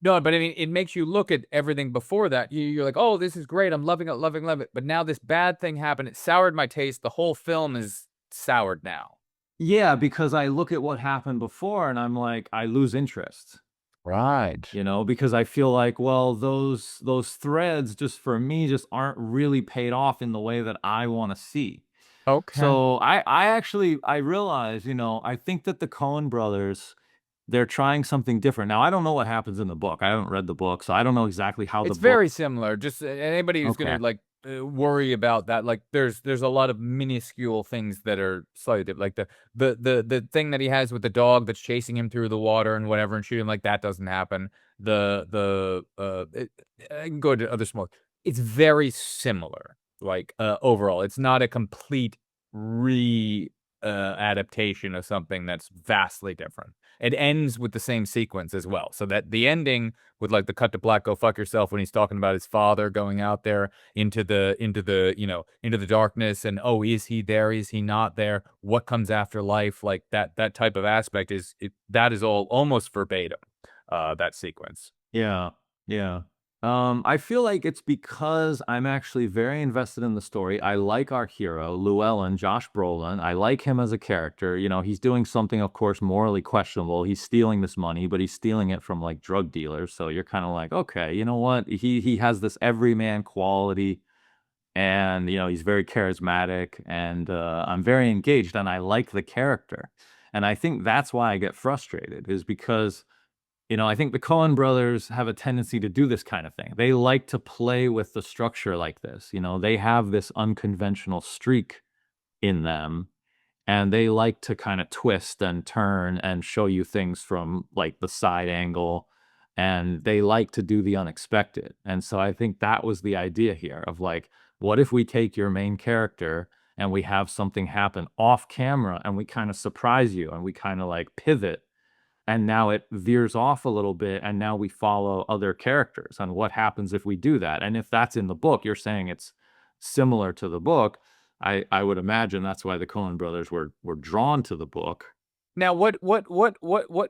No, but I mean, it makes you look at everything before that. You're like, oh, this is great. I'm loving it. But now this bad thing happened. It soured my taste. The whole film is soured now. Yeah, because I look at what happened before and I'm like, I lose interest. Right. Because I feel like, well, those threads just for me just aren't really paid off in the way that I want to see. Okay. So I realize, I think that the Coen brothers, they're trying something different. Now, I don't know what happens in the book. I haven't read the book, so I don't know exactly how it's very similar. Just anybody who's going to worry about that, there's a lot of minuscule things that are slightly different. Like the thing that he has with the dog that's chasing him through the water and whatever and shooting, that doesn't happen. I can go to other small. It's very similar. Overall, it's not a complete adaptation of something that's vastly different. It ends with the same sequence as well. So that the ending with like the cut to black, go fuck yourself, when he's talking about his father going out there into the into the darkness, and oh, is he there? Is he not there? What comes after life? Like that type of aspect that is all almost verbatim. That sequence. Yeah, yeah. I feel like it's because I'm actually very invested in the story. I like our hero, Llewellyn, Josh Brolin. I like him as a character. You know, he's doing something, of course, morally questionable. He's stealing this money, but he's stealing it from like drug dealers. So you're kind of like, okay, you know what? He has this everyman quality, and you know, he's very charismatic, and I'm very engaged, and I like the character. And I think that's why I get frustrated, is because you know, I think the Coen brothers have a tendency to do this kind of thing. They like to play with the structure like this. You know, they have this unconventional streak in them, and they like to kind of twist and turn and show you things from like the side angle, and they like to do the unexpected. And so I think that was the idea here of like, what if we take your main character and we have something happen off camera and we kind of surprise you and we kind of like pivot, and now it veers off a little bit, and now we follow other characters and what happens if we do that. And if that's in the book, you're saying it's similar to the book. I would imagine that's why the Coen brothers were drawn to the book. Now, what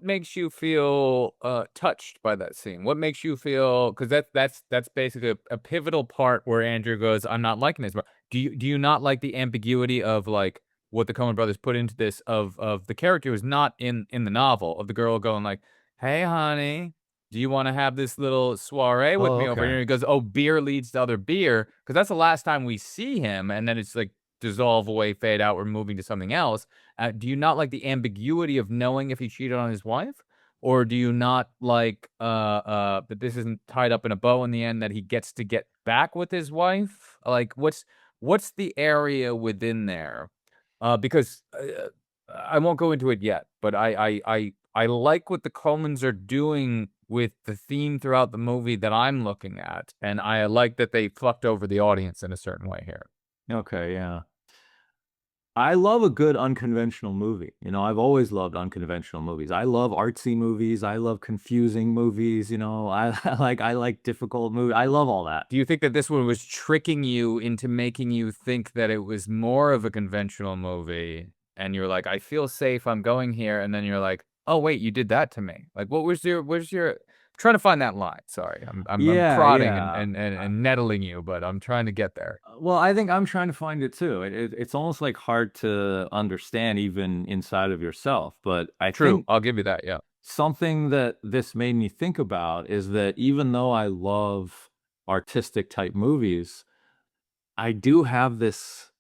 makes you feel touched by that scene? What makes you feel, because that's basically a pivotal part where Andrew goes, "I'm not liking this." But do you not like the ambiguity of like what the Coen brothers put into this of the character who's not in the novel, of the girl going like, "Hey, honey, do you want to have this little soiree with Oh, me over here?" okay. And he goes, "Oh, beer leads to other beer," because that's the last time we see him, and then it's like dissolve away, fade out, we're moving to something else. Do you not like the ambiguity of knowing if he cheated on his wife? Or do you not like that this isn't tied up in a bow in the end, that he gets to get back with his wife? Like what's the area within there? Because I won't go into it yet, but I like what the Colemans are doing with the theme throughout the movie that I'm looking at, and I like that they fucked over the audience in a certain way here. Okay, yeah. I love a good unconventional movie. You know, I've always loved unconventional movies. I love artsy movies. I love confusing movies. You know, I like difficult movies. I love all that. Do you think that this one was tricking you into making you think that it was more of a conventional movie, and you're like, "I feel safe, I'm going here," and then you're like, "Oh, wait, you did that to me." Like, where's your I'm trying to find that line. Sorry. I'm Yeah, prodding and yeah. and nettling you, but I'm trying to get there. Well, I think I'm trying to find it too. It's almost like hard to understand even inside of yourself. But I True, think I'll give you that, yeah. something that this made me think about is that even though I love artistic type movies, I do have this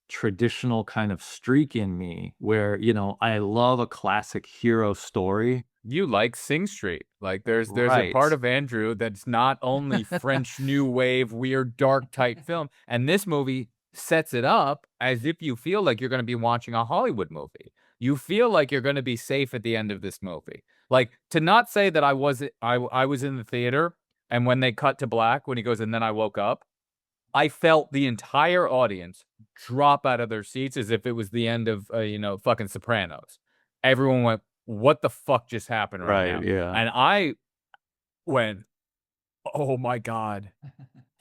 traditional kind of streak in me where, you know, I love a classic hero story. You like Sing Street. Like, there's a Right. part of Andrew that's not only French New Wave, weird, dark type film, and this movie sets it up as if you feel like you're gonna be watching a Hollywood movie. You feel like you're gonna be safe at the end of this movie. Like, to not say that I was in the theater, and when they cut to black, when he goes, "And then I woke up," I felt the entire audience drop out of their seats as if it was the end of, fucking Sopranos. Everyone went, "What the fuck just happened right Right, now?" yeah. And I went, "Oh my god,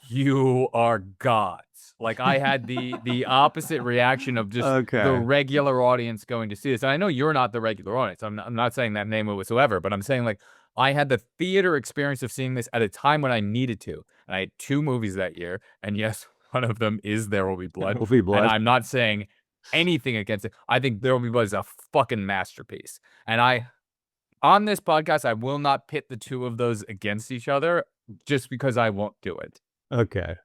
you are gods." Like, I had the opposite reaction of just the Okay. regular audience going to see this. And I know you're not the regular audience. I'm not saying that name whatsoever, but I'm saying, like, I had the theater experience of seeing this at a time when I needed to. And I had 2 movies that year, and yes, one of them is There Will Be Blood, Will be and blessed. I'm not saying anything against it. I think There Will Be Blood is a fucking masterpiece. And on this podcast, I will not pit the 2 of those against each other just because I won't do it. Okay.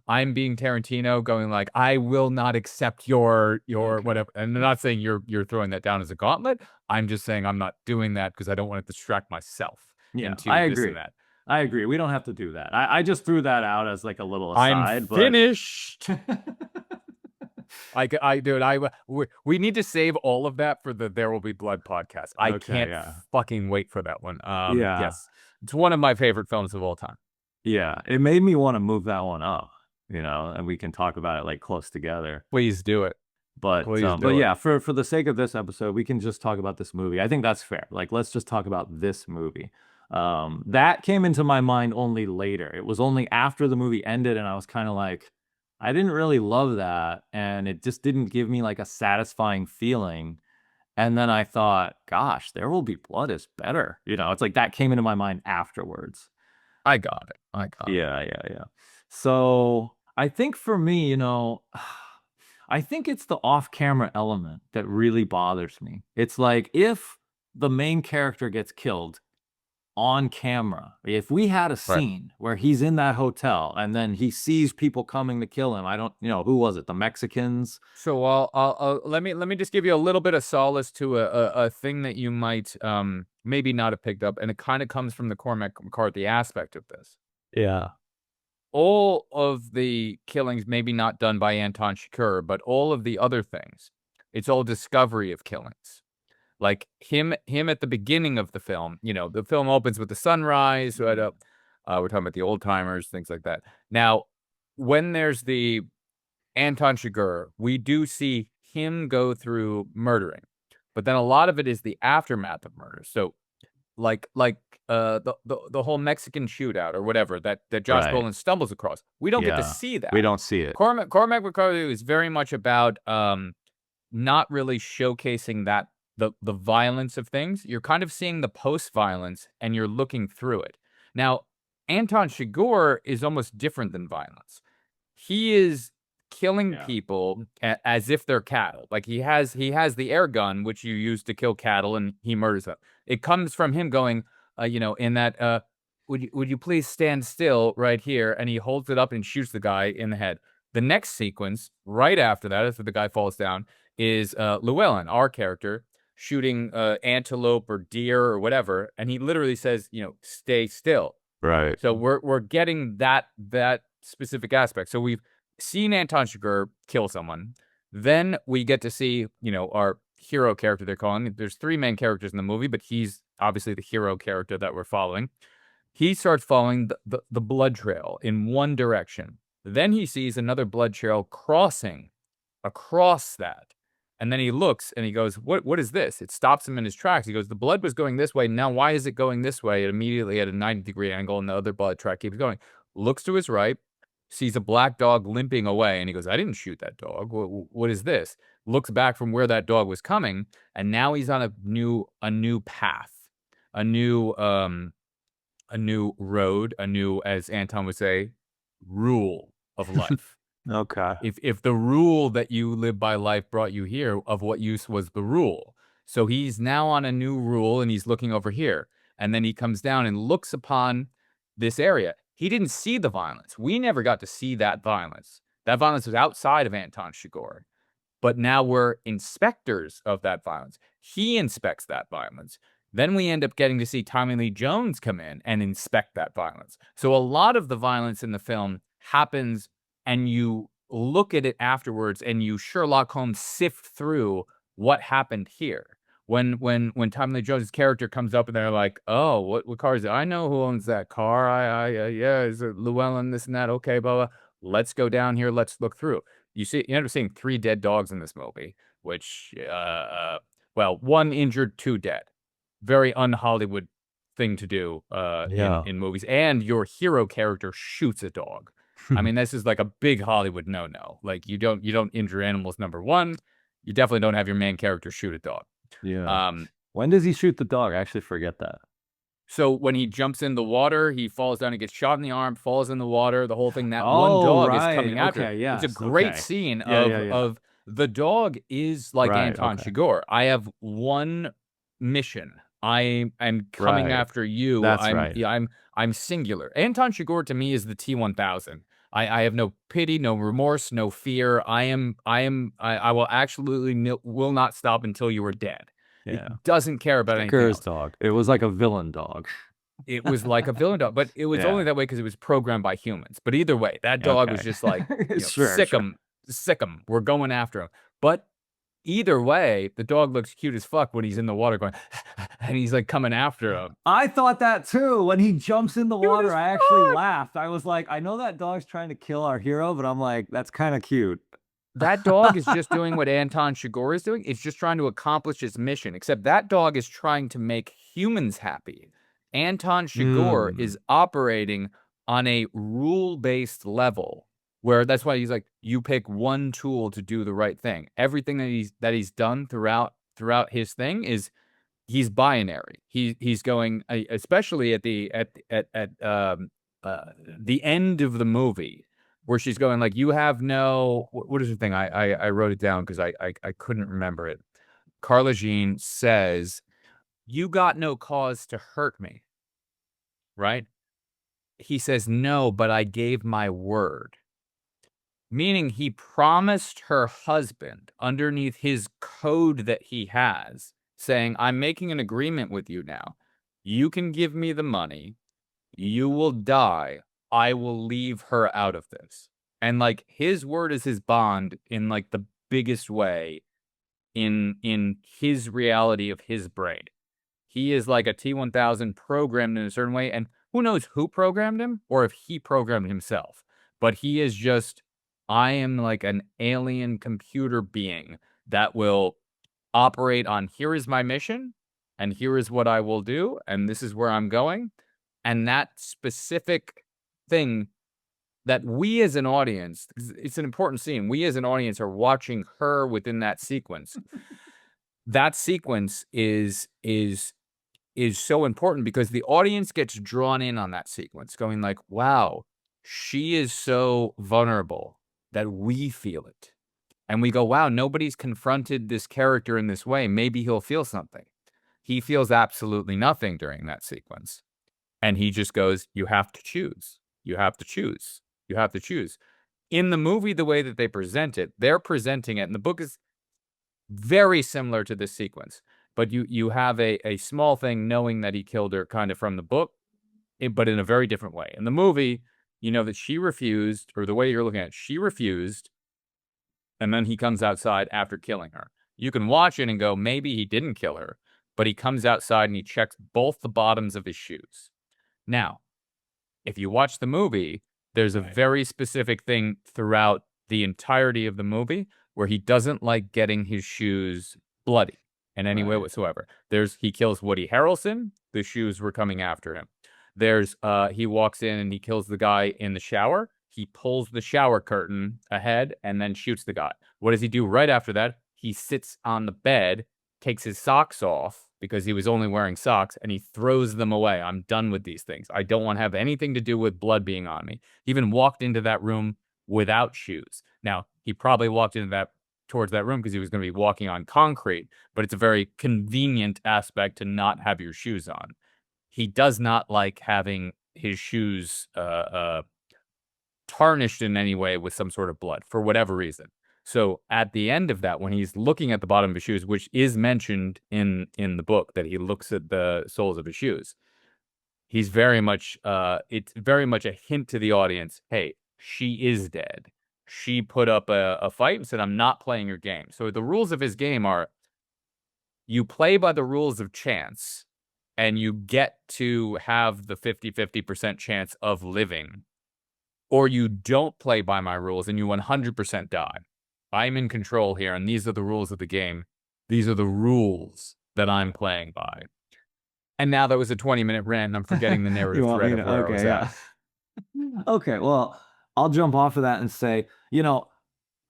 I'm being Tarantino going like, "I will not accept your Okay. whatever." And I'm not saying you're throwing that down as a gauntlet. I'm just saying I'm not doing that because I don't want to distract myself Yeah, into I this and agree. that. I agree. We don't have to do that. I just threw that out as like a little I'm aside, but finished. Dude, we need to save all of that for the There Will Be Blood podcast. I okay, can't yeah. fucking wait for that one. Yeah. Yes, it's one of my favorite films of all time. Yeah. It made me want to move that one up, you know, and we can talk about it like close together. Please do it. Please But do it. yeah, for the sake of this episode, we can just talk about this movie. I think that's fair. Like, let's just talk about this movie. That came into my mind only later. It was only after the movie ended, and I was kind of like, I didn't really love that, and it just didn't give me like a satisfying feeling. And then I thought, gosh, There Will Be Blood is better. It's like that came into my mind afterwards. I got it. I got it. Yeah. So I think for me, I think it's the off-camera element that really bothers me. It's like if the main character gets killed on camera, if we had a Right. scene where he's in that hotel and then he sees people coming to kill him, I don't, who was it? The Mexicans? So let me just give you a little bit of solace to a thing that you might maybe not have picked up, and it kind of comes from the Cormac McCarthy aspect of this. Yeah. All of the killings, maybe not done by Anton Chigurh, but all of the other things, it's all discovery of killings. Like him at the beginning of the film, the film opens with the sunrise. We're talking about the old timers, things like that. Now, when there's the Anton Chigurh, we do see him go through murdering, but then a lot of it is the aftermath of murder. So the whole Mexican shootout or whatever that Josh Right. Brolin stumbles across. We don't get to Yeah. see that. We don't see it. Cormac McCarthy is very much about not really showcasing that the violence of things. You're kind of seeing the post-violence and you're looking through it. Now, Anton Chigurh is almost different than violence. He is killing Yeah. people as if they're cattle. Like he has the air gun which you use to kill cattle, and he murders them. It comes from him going, in that would you please stand still right here, and he holds it up and shoots the guy in the head. The next sequence right after that, after the guy falls down, is Llewellyn, our character, shooting antelope or deer or whatever, and he literally says, stay still. Right. So we're getting that specific aspect. So we've seen Anton Chigurh kill someone. Then we get to see, our hero character, they're calling. There's 3 main characters in the movie, but he's obviously the hero character that we're following. He starts following the blood trail in one direction. Then he sees another blood trail crossing across that. And then he looks and he goes, what is this? It stops him in his tracks. He goes, the blood was going this way. Now, why is it going this way? It immediately at a 90-degree angle, and the other blood track keeps going. Looks to his right, sees a black dog limping away, and he goes, I didn't shoot that dog. What is this? Looks back from where that dog was coming, and now he's on a new path, a new road, a new, as Anton would say, rule of life. Okay. If the rule that you live by life brought you here, of what use was the rule? So he's now on a new rule, and he's looking over here. And then he comes down and looks upon this area. He didn't see the violence. We never got to see that violence. That violence was outside of Anton Chigurh. But now we're inspectors of that violence. He inspects that violence. Then we end up getting to see Tommy Lee Jones come in and inspect that violence. So a lot of the violence in the film happens, and you look at it afterwards and you Sherlock Holmes sift through what happened here. When Tommy Lee Jones' character comes up and they're like, oh, what car is it? I know who owns that car. Yeah, is it Llewellyn, this and that? Okay, blah, blah. Let's go down here. Let's look through. You end up seeing 3 dead dogs in this movie, which, 1 injured, 2 dead. Very un-Hollywood thing to do in movies. And your hero character shoots a dog. I mean, this is like a big Hollywood no-no. Like, you don't injure animals, number 1. You definitely don't have your main character shoot a dog. Yeah. When does he shoot the dog? I actually forget that. So when he jumps in the water, he falls down, he gets shot in the arm, falls in the water, the whole thing. That one dog is coming after. Okay, yes. It's a great scene of the dog is like Anton Chigurh. I have one mission. I am coming after you. That's right. Yeah, I'm singular. Anton Chigurh to me is the T-1000. I have no pity, no remorse, no fear. I will absolutely will not stop until you are dead. Yeah. It doesn't care about anything else. Dog. It was like a villain dog. It was like a villain dog, but it was only that way because it was programmed by humans. But either way, that dog was just like, sick him. We're going after him. But either way, the dog looks cute as fuck when he's in the water going, and he's like coming after him. I thought that too. When he jumps in the water, I actually laughed. I was like, I know that dog's trying to kill our hero, but I'm like, that's kind of cute. that dog is just doing what Anton Chigurh is doing. It's just trying to accomplish its mission, except that dog is trying to make humans happy. Anton Chigurh is operating on a rule-based level where that's why he's like, you pick one tool to do the right thing. Everything that he's done throughout his thing is he's binary. He's going, especially at the end of the movie, where she's going like, you have no, what is the thing? I wrote it down because I couldn't remember it. Carla Jean says, you got no cause to hurt me, right? He says, no, but I gave my word. Meaning he promised her husband underneath his code that he has, saying, I'm making an agreement with you now. You can give me the money. You will die. I will leave her out of this. And like his word is his bond in like the biggest way in his reality of his brain. He is like a T-1000 programmed in a certain way. And who knows who programmed him or if he programmed himself. But he is just, I am like an alien computer being that will operate on here is my mission and here is what I will do and this is where I'm going. And that specific thing that we as an audience, it's an important scene, we as an audience are watching her within that sequence. That sequence is so important because the audience gets drawn in on that sequence, going like, wow, she is so vulnerable that we feel it. And we go, wow, nobody's confronted this character in this way. Maybe he'll feel something. He feels absolutely nothing during that sequence. And he just goes, you have to choose. You have to choose. You have to choose. In the movie, the way that they present it, they're presenting it, and the book is very similar to this sequence. But you have a small thing knowing that he killed her kind of from the book, but in a very different way. In the movie, you know that she refused, or the way you're looking at it, she refused, and then he comes outside after killing her. You can watch it and go, maybe he didn't kill her, but he comes outside and he checks both the bottoms of his shoes. Now, if you watch the movie, there's a very specific thing throughout the entirety of the movie where he doesn't like getting his shoes bloody in any way whatsoever. He kills Woody Harrelson. The shoes were coming after him. He walks in and he kills the guy in the shower. He pulls the shower curtain ahead and then shoots the guy. What does he do right after that? He sits on the bed, takes his socks off because he was only wearing socks, and he throws them away. I'm done with these things. I don't want to have anything to do with blood being on me. He even walked into that room without shoes. Now, he probably walked towards that room because he was going to be walking on concrete, but it's a very convenient aspect to not have your shoes on. He does not like having his shoes tarnished in any way with some sort of blood for whatever reason. So at the end of that, when he's looking at the bottom of his shoes, which is mentioned in the book, that he looks at the soles of his shoes, he's very much, it's very much a hint to the audience, hey, she is dead. She put up a fight and said, I'm not playing your game. So the rules of his game are, you play by the rules of chance, and you get to have the 50-50% chance of living, or you don't play by my rules and you 100% die. I'm in control here, and these are the rules of the game. These are the rules that I'm playing by. And now that was a 20-minute rant, and I'm forgetting the narrative thread of where I was at. Okay, well, I'll jump off of that and say,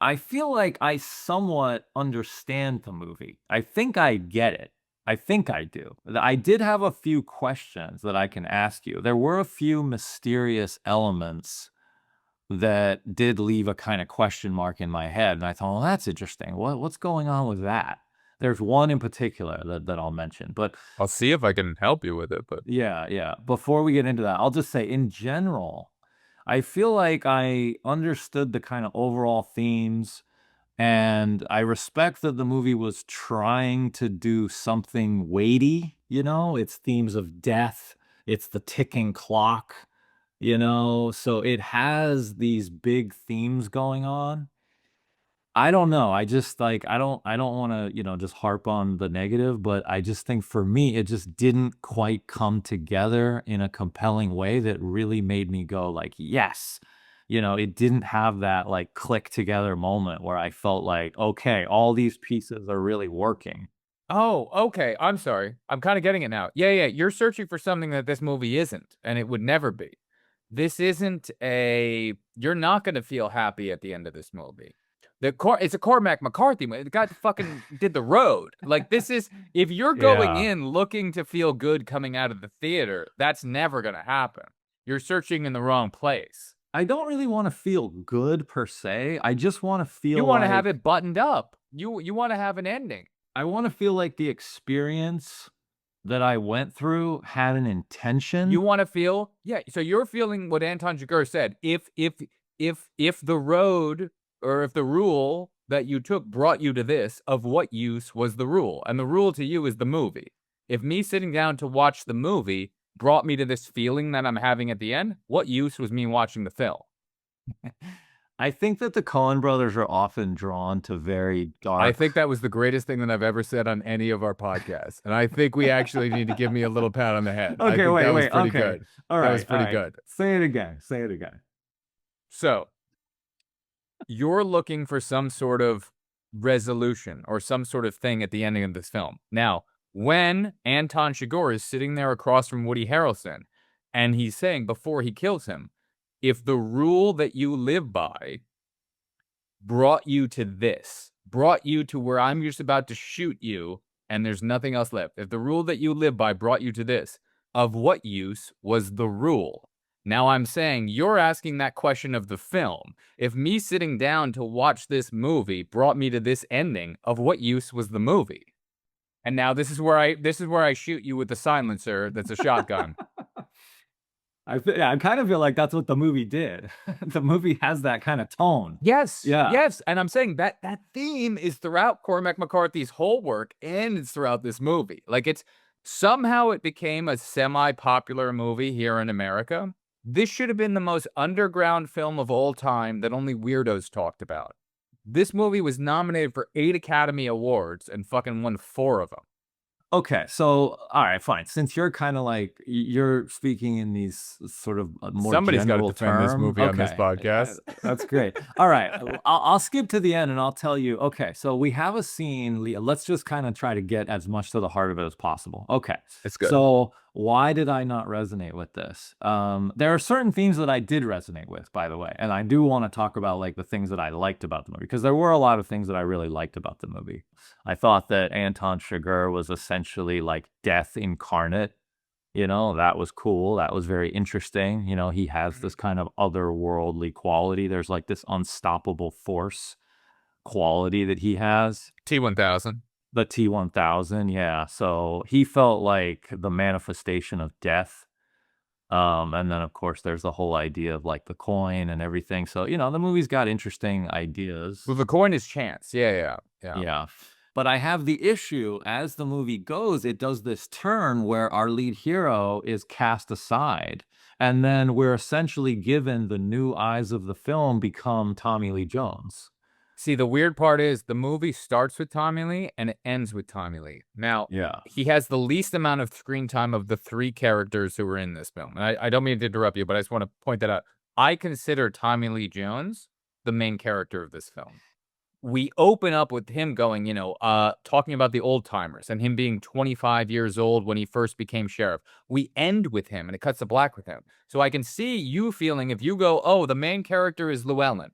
I feel like I somewhat understand the movie. I think I get it. I think I do. I did have a few questions that I can ask you. There were a few mysterious elements that did leave a kind of question mark in my head. And I thought, well, that's interesting. What's going on with that? There's one in particular that I'll mention, but I'll see if I can help you with it. But yeah. Before we get into that, I'll just say in general, I feel like I understood the kind of overall themes, and I respect that the movie was trying to do something weighty, it's themes of death, it's the ticking clock, so it has these big themes going on. I don't know. I just like I don't want to, just harp on the negative, but I just think for me it just didn't quite come together in a compelling way that really made me go like, yes. it didn't have that like click together moment where I felt like, okay, all these pieces are really working. Oh, okay. I'm sorry. I'm kind of getting it now. Yeah, yeah. You're searching for something that this movie isn't, and it would never be. This isn't a. You're not going to feel happy at the end of this movie. It's a Cormac McCarthy movie. The guy fucking did The Road. Like, this is. If you're going Yeah. in looking to feel good coming out of the theater, that's never going to happen. You're searching in the wrong place. I don't really want to feel good per se. I just want to feel You want to like have it buttoned up. You want to have an ending. I want to feel like the experience that I went through had an intention. You want to feel, yeah. So you're feeling what Anton Chigurh said. If the road or if the rule that you took brought you to this, of what use was the rule? And the rule to you is the movie. If me sitting down to watch the movie brought me to this feeling that I'm having at the end, what use was me watching the film? I think that the Coen brothers are often drawn to very dark. I think that was the greatest thing that I've ever said on any of our podcasts. And I think we actually need to give me a little pat on the head. I Okay, think wait, that was wait. pretty Okay. good. All right. That was pretty all right. good. Say it again. Say it again. So you're looking for some sort of resolution or some sort of thing at the ending of this film. Now, when Anton Chigurh is sitting there across from Woody Harrelson, and he's saying before he kills him, if the rule that you live by brought you to this, brought you to where I'm just about to shoot you and there's nothing else left, if the rule that you live by brought you to this, of what use was the rule? Now I'm saying you're asking that question of the film. If me sitting down to watch this movie brought me to this ending, of what use was the movie? And now this is where I shoot you with the silencer that's a shotgun. I kind of feel like that's what the movie did. The movie has that kind of tone. Yes. Yeah. Yes. And I'm saying that theme is throughout Cormac McCarthy's whole work, and it's throughout this movie. Like, it's somehow it became a semi-popular movie here in America. This should have been the most underground film of all time that only weirdos talked about. This movie was nominated for 8 Academy Awards and fucking won 4 of them. Okay, so all right, fine. Since you're kind of like you're speaking in these sort of more Somebody's got to general defend this term. movie on this Okay, podcast. that's great. All right, I'll skip to the end and I'll tell you. Okay, so we have a scene. Let's just kind of try to get as much to the heart of it as possible. Okay, It's good. So why did I not resonate with this? There are certain themes that I did resonate with, by the way, and I do want to talk about like the things that I liked about the movie, because there were a lot of things that I really liked about the movie. I thought that Anton Chigurh was essentially like death incarnate. That was cool. That was very interesting. He has this kind of otherworldly quality. There's like this unstoppable force quality that he has. T-1000. The T-1000, yeah. So he felt like the manifestation of death. And then, of course, there's the whole idea of like the coin and everything. So, the movie's got interesting ideas. Well, the coin is chance. Yeah. Yeah. But I have the issue, as the movie goes, it does this turn where our lead hero is cast aside. And then we're essentially given the new eyes of the film become Tommy Lee Jones. See, the weird part is the movie starts with Tommy Lee and it ends with Tommy Lee. Now, Yeah. he has the least amount of screen time of the 3 characters who were in this film. And I don't mean to interrupt you, but I just want to point that out. I consider Tommy Lee Jones the main character of this film. We open up with him going, talking about the old timers and him being 25 years old when he first became sheriff. We end with him and it cuts to black with him. So I can see you feeling, if you go, oh, the main character is Llewellyn.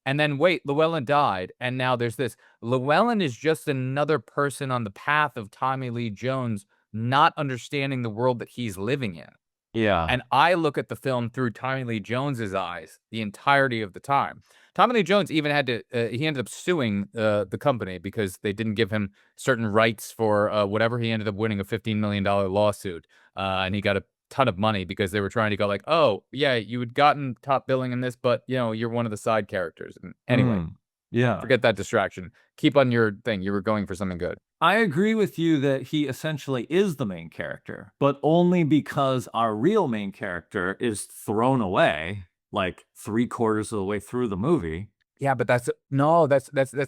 And then wait, Llewellyn died, and now there's this. Llewellyn is just another person on the path of Tommy Lee Jones, not understanding the world that he's living in. Yeah. And I look at the film through Tommy Lee Jones's eyes the entirety of the time. Tommy Lee Jones even had to, he ended up suing the company because they didn't give him certain rights for whatever. He ended up winning a $15 million lawsuit, and he got a ton of money because they were trying to go like, oh, yeah, you had gotten top billing in this, but, you're one of the side characters. And anyway, yeah. Forget that distraction. Keep on your thing. You were going for something good. I agree with you that he essentially is the main character, but only because our real main character is thrown away like 3/4 of the way through the movie. Yeah, but that's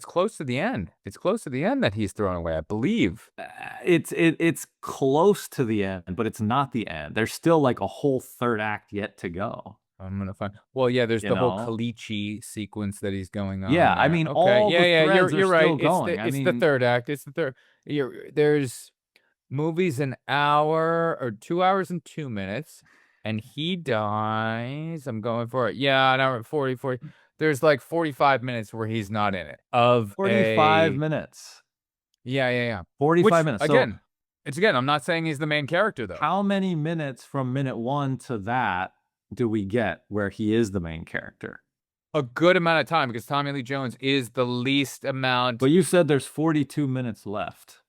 close to the end. It's close to the end that he's thrown away, I believe. It's close to the end, but it's not the end. There's still like a whole third act yet to go. I'm gonna find. Well, yeah, there's you the whole know? Kalichi sequence that he's going on Yeah, I there. mean, Okay, all yeah, the yeah, threads are you're right. still going. I It's the mean, third act. It's the third. There's movies an hour or 2 hours and 2 minutes, and he dies. I'm going for it. Yeah, an hour and 40. There's like 45 minutes where he's not in it. Of 45 a minutes. yeah. 45 Which minutes. So again, again. I'm not saying he's the main character though. how many minutes from minute 1 to that do we get where he is the main character? A good amount of time because Tommy Lee Jones is the least amount. But you said there's 42 minutes left.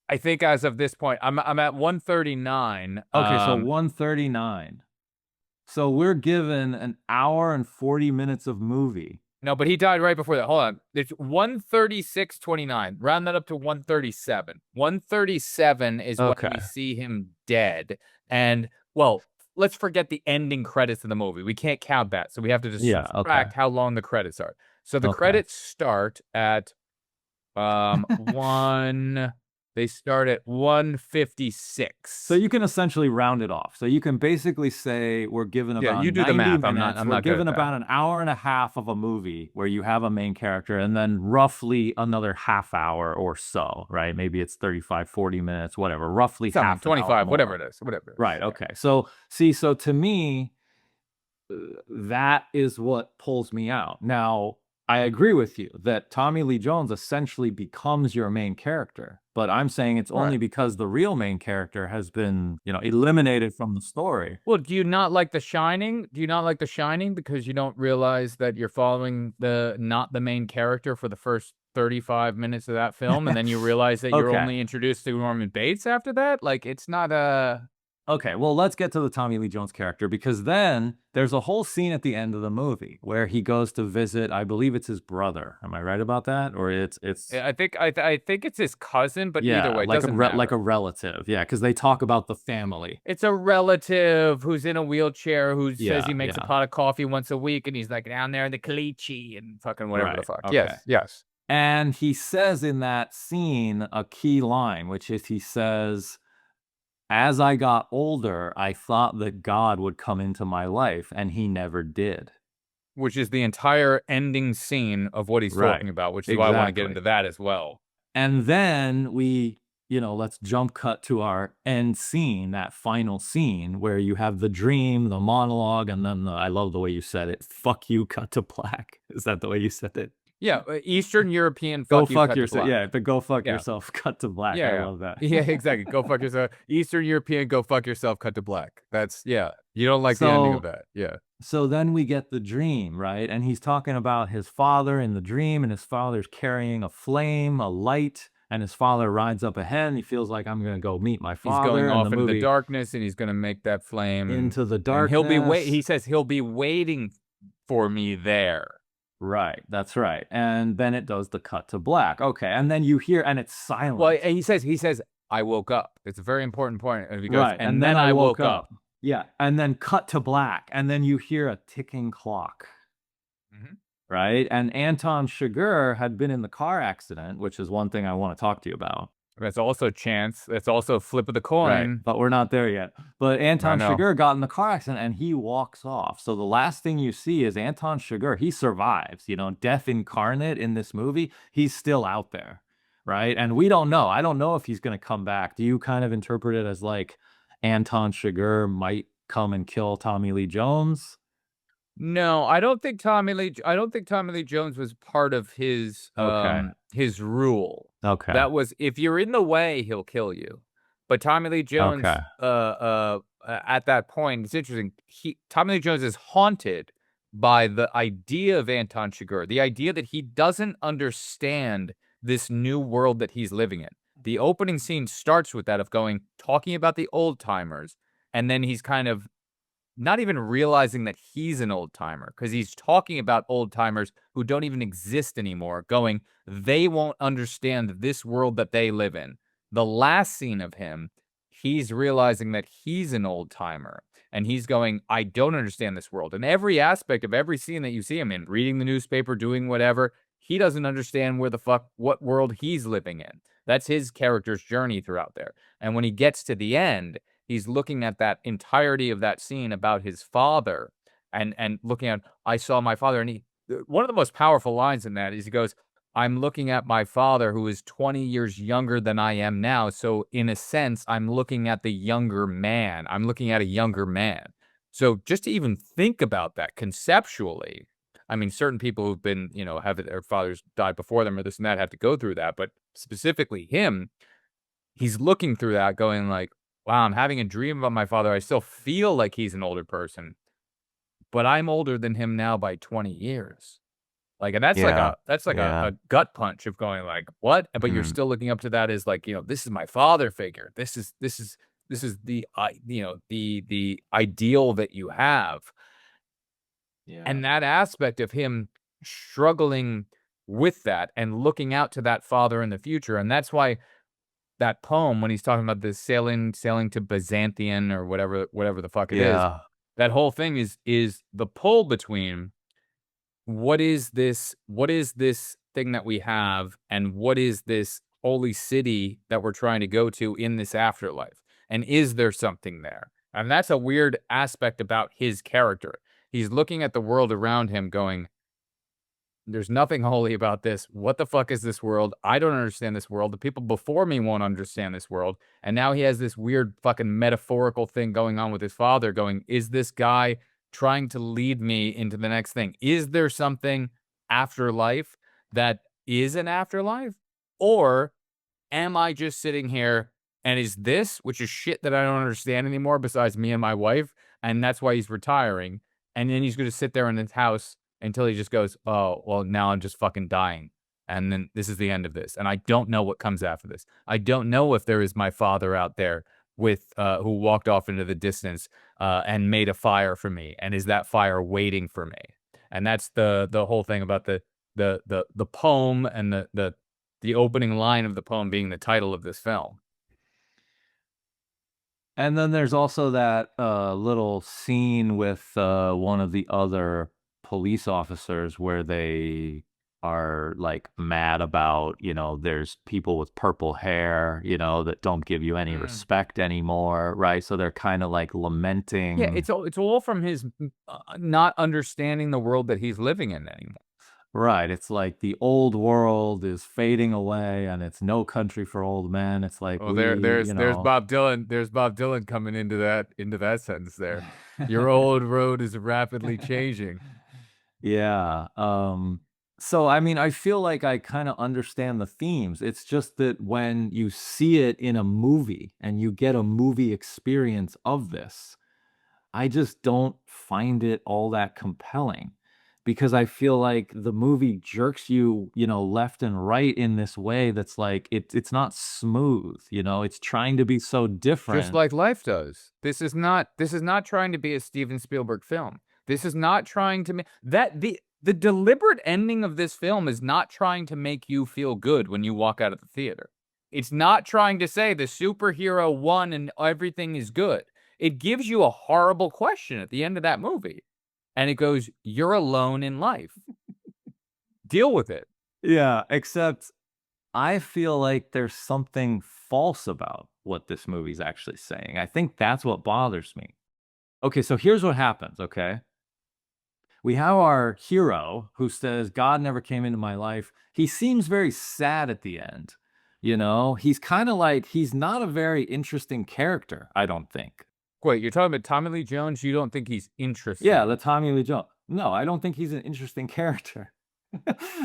I think as of this point, I'm at 139. Okay, so 139. So we're given an hour and 40 minutes of movie. No, but he died right before that. Hold on. It's 136.29. Round that up to 137. 137 is when Okay. we see him dead. And, well, let's forget the ending credits of the movie. We can't count that. So we have to just subtract how long the credits are. So the credits start at they start at 156. So you can essentially round it off. So you can basically say we're given about you do the 90 math. minutes. I'm we're not good given at that. about an hour and a half of a movie where you have a main character and then roughly another half hour or so, right? Maybe it's 35, 40 minutes, whatever, roughly half 25, whatever it is. Whatever. Right, okay. So so to me, that is what pulls me out. Now, I agree with you that Tommy Lee Jones essentially becomes your main character, but I'm saying it's only because the real main character has been, eliminated from the story. Well, do you not like The Shining? Do you not like The Shining because you don't realize that you're following not the main character for the first 35 minutes of that film, and then you realize that you're only introduced to Norman Bates after that? Like, it's not a... Okay, well, let's get to the Tommy Lee Jones character because then there's a whole scene at the end of the movie where he goes to visit, I believe it's his brother. Am I right about that? Or it's I think it's his cousin, but either way, it like doesn't matter. like a relative. Yeah, because they talk about the family. It's a relative who's in a wheelchair who says he makes yeah. a pot of coffee once a week, and he's like down there in the Kalichi and fucking whatever the fuck. Okay. Yes. And he says in that scene a key line, which is he says, as I got older, I thought that God would come into my life, and he never did. Which is the entire ending scene of what he's talking about, which is why I want to get into that as well. And then we, let's jump cut to our end scene, that final scene where you have the dream, the monologue, and then I love the way you said it, fuck you, cut to black. Is that the way you said it? Yeah, Eastern European go fuck you, fuck cut yourself. to black. Yeah, but go fuck yourself, cut to black. I love that. Yeah, exactly. Go fuck yourself. Eastern European, go fuck yourself, cut to black. That's, you don't like the ending of that. Yeah. So then we get the dream, right? And he's talking about his father in the dream, and his father's carrying a flame, a light, and his father rides up ahead, and he feels like, I'm going to go meet my father. He's going off into the darkness, and he's going to make that flame. Into the darkness. He says he'll be waiting for me there. Right, that's right. And then it does the cut to black. Okay, and then you hear, and it's silent. Well, he says, I woke up. It's a very important point. And he goes, right, and then I woke up. Yeah, and then cut to black, and then you hear a ticking clock. Mm-hmm. Right, and Anton Chigurh had been in the car accident, which is one thing I want to talk to you about. That's also chance. That's also a flip of the coin. Right, but we're not there yet. But Anton Chigurh got in the car accident and he walks off. So the last thing you see is Anton Chigurh. He survives, death incarnate in this movie. He's still out there, right? And we don't know. I don't know if he's going to come back. Do you kind of interpret it as like Anton Chigurh might come and kill Tommy Lee Jones? No, I don't think Tommy Lee Jones was part of his his rule. Okay. That was, if you're in the way, he'll kill you. But Tommy Lee Jones at that point, it's interesting. Tommy Lee Jones is haunted by the idea of Anton Chigurh, the idea that he doesn't understand this new world that he's living in. The opening scene starts with that of talking about the old timers, and then he's kind of not even realizing that he's an old timer because he's talking about old timers who don't even exist anymore, they won't understand this world that they live in. The last scene of him, he's realizing that he's an old timer and he's I don't understand this world. And every aspect of every scene that you see him in, reading the newspaper, doing whatever, he doesn't understand what world he's living in. That's his character's journey throughout there. And when he gets to the end, he's looking at that entirety of that scene about his father, and looking at, I saw my father, and one of the most powerful lines in that is he goes, I'm looking at my father who is 20 years younger than I am now. So in a sense, I'm looking at the younger man. I'm looking at a younger man. So just to even think about that conceptually, I mean, certain people who've been, have their fathers died before them or this and that have to go through that. But specifically him, he's looking through that going like, wow, I'm having a dream about my father. I still feel like he's an older person, but I'm older than him now by 20 years. Like, and that's like Yeah. a that's like a, Yeah. a gut punch of going like, "What?" But you're Mhm. still looking up to that as like, this is my father figure. This is the the ideal that you have. Yeah. And that aspect of him struggling with that and looking out to that father in the future. And that's why that poem, when he's talking about the sailing to Byzantium or whatever the fuck it is, Yeah. that whole thing is the pull between what is this thing that we have, and what is this holy city that we're trying to go to in this afterlife, and is there something there? And that's a weird aspect about his character. He's looking at the world around him going, there's nothing holy about this. What the fuck is this world? I don't understand this world. The people before me won't understand this world. And now he has this weird fucking metaphorical thing going on with his father going, is this guy trying to lead me into the next thing? Is there something after life that is an afterlife? Or am I just sitting here and is this, which is shit that I don't understand anymore besides me and my wife, and that's why he's retiring, and then he's gonna sit there in his house until he just goes, "Oh, well, now I'm just fucking dying, and then this is the end of this, and I don't know what comes after this. I don't know if there is my father out there with, who walked off into the distance, and made a fire for me, and is that fire waiting for me?" And that's the whole thing about the poem and the opening line of the poem being the title of this film. And then there's also that little scene with one of the other police officers where they are like mad about, there's people with purple hair, that don't give you any Mm. respect anymore, right? So they're kind of like Yeah, lamenting. it's all from his not understanding the world that he's living in anymore. Right. It's like the old world is fading away and it's no country for old men. It's like Oh, there's know. Bob Dylan. There's Bob Dylan coming into that sentence there. Your old road is rapidly changing. Yeah. So I mean, I feel like I kind of understand the themes. It's just that when you see it in a movie and you get a movie experience of this, I just don't find it all that compelling because I feel like the movie jerks you, left and right in this way that's like it's not smooth, it's trying to be so Just different. like life does. This is not trying to be a Steven Spielberg film. This is not trying to make that the deliberate ending of this film is not trying to make you feel good when you walk out of the theater. It's not trying to say the superhero won and everything is good. It gives you a horrible question at the end of that movie. And it goes, "You're alone in life. Deal with it." Yeah, except I feel like there's something false about what this movie's actually saying. I think that's what bothers me. Okay, so here's what happens, okay? We have our hero who says, God never came into my life. He seems very sad at the end. He's kind of like, he's not a very interesting character, I don't think. Wait, you're talking about Tommy Lee Jones? You don't think he's Yeah, interesting? the Tommy Lee Jones. No, I don't think he's an interesting character.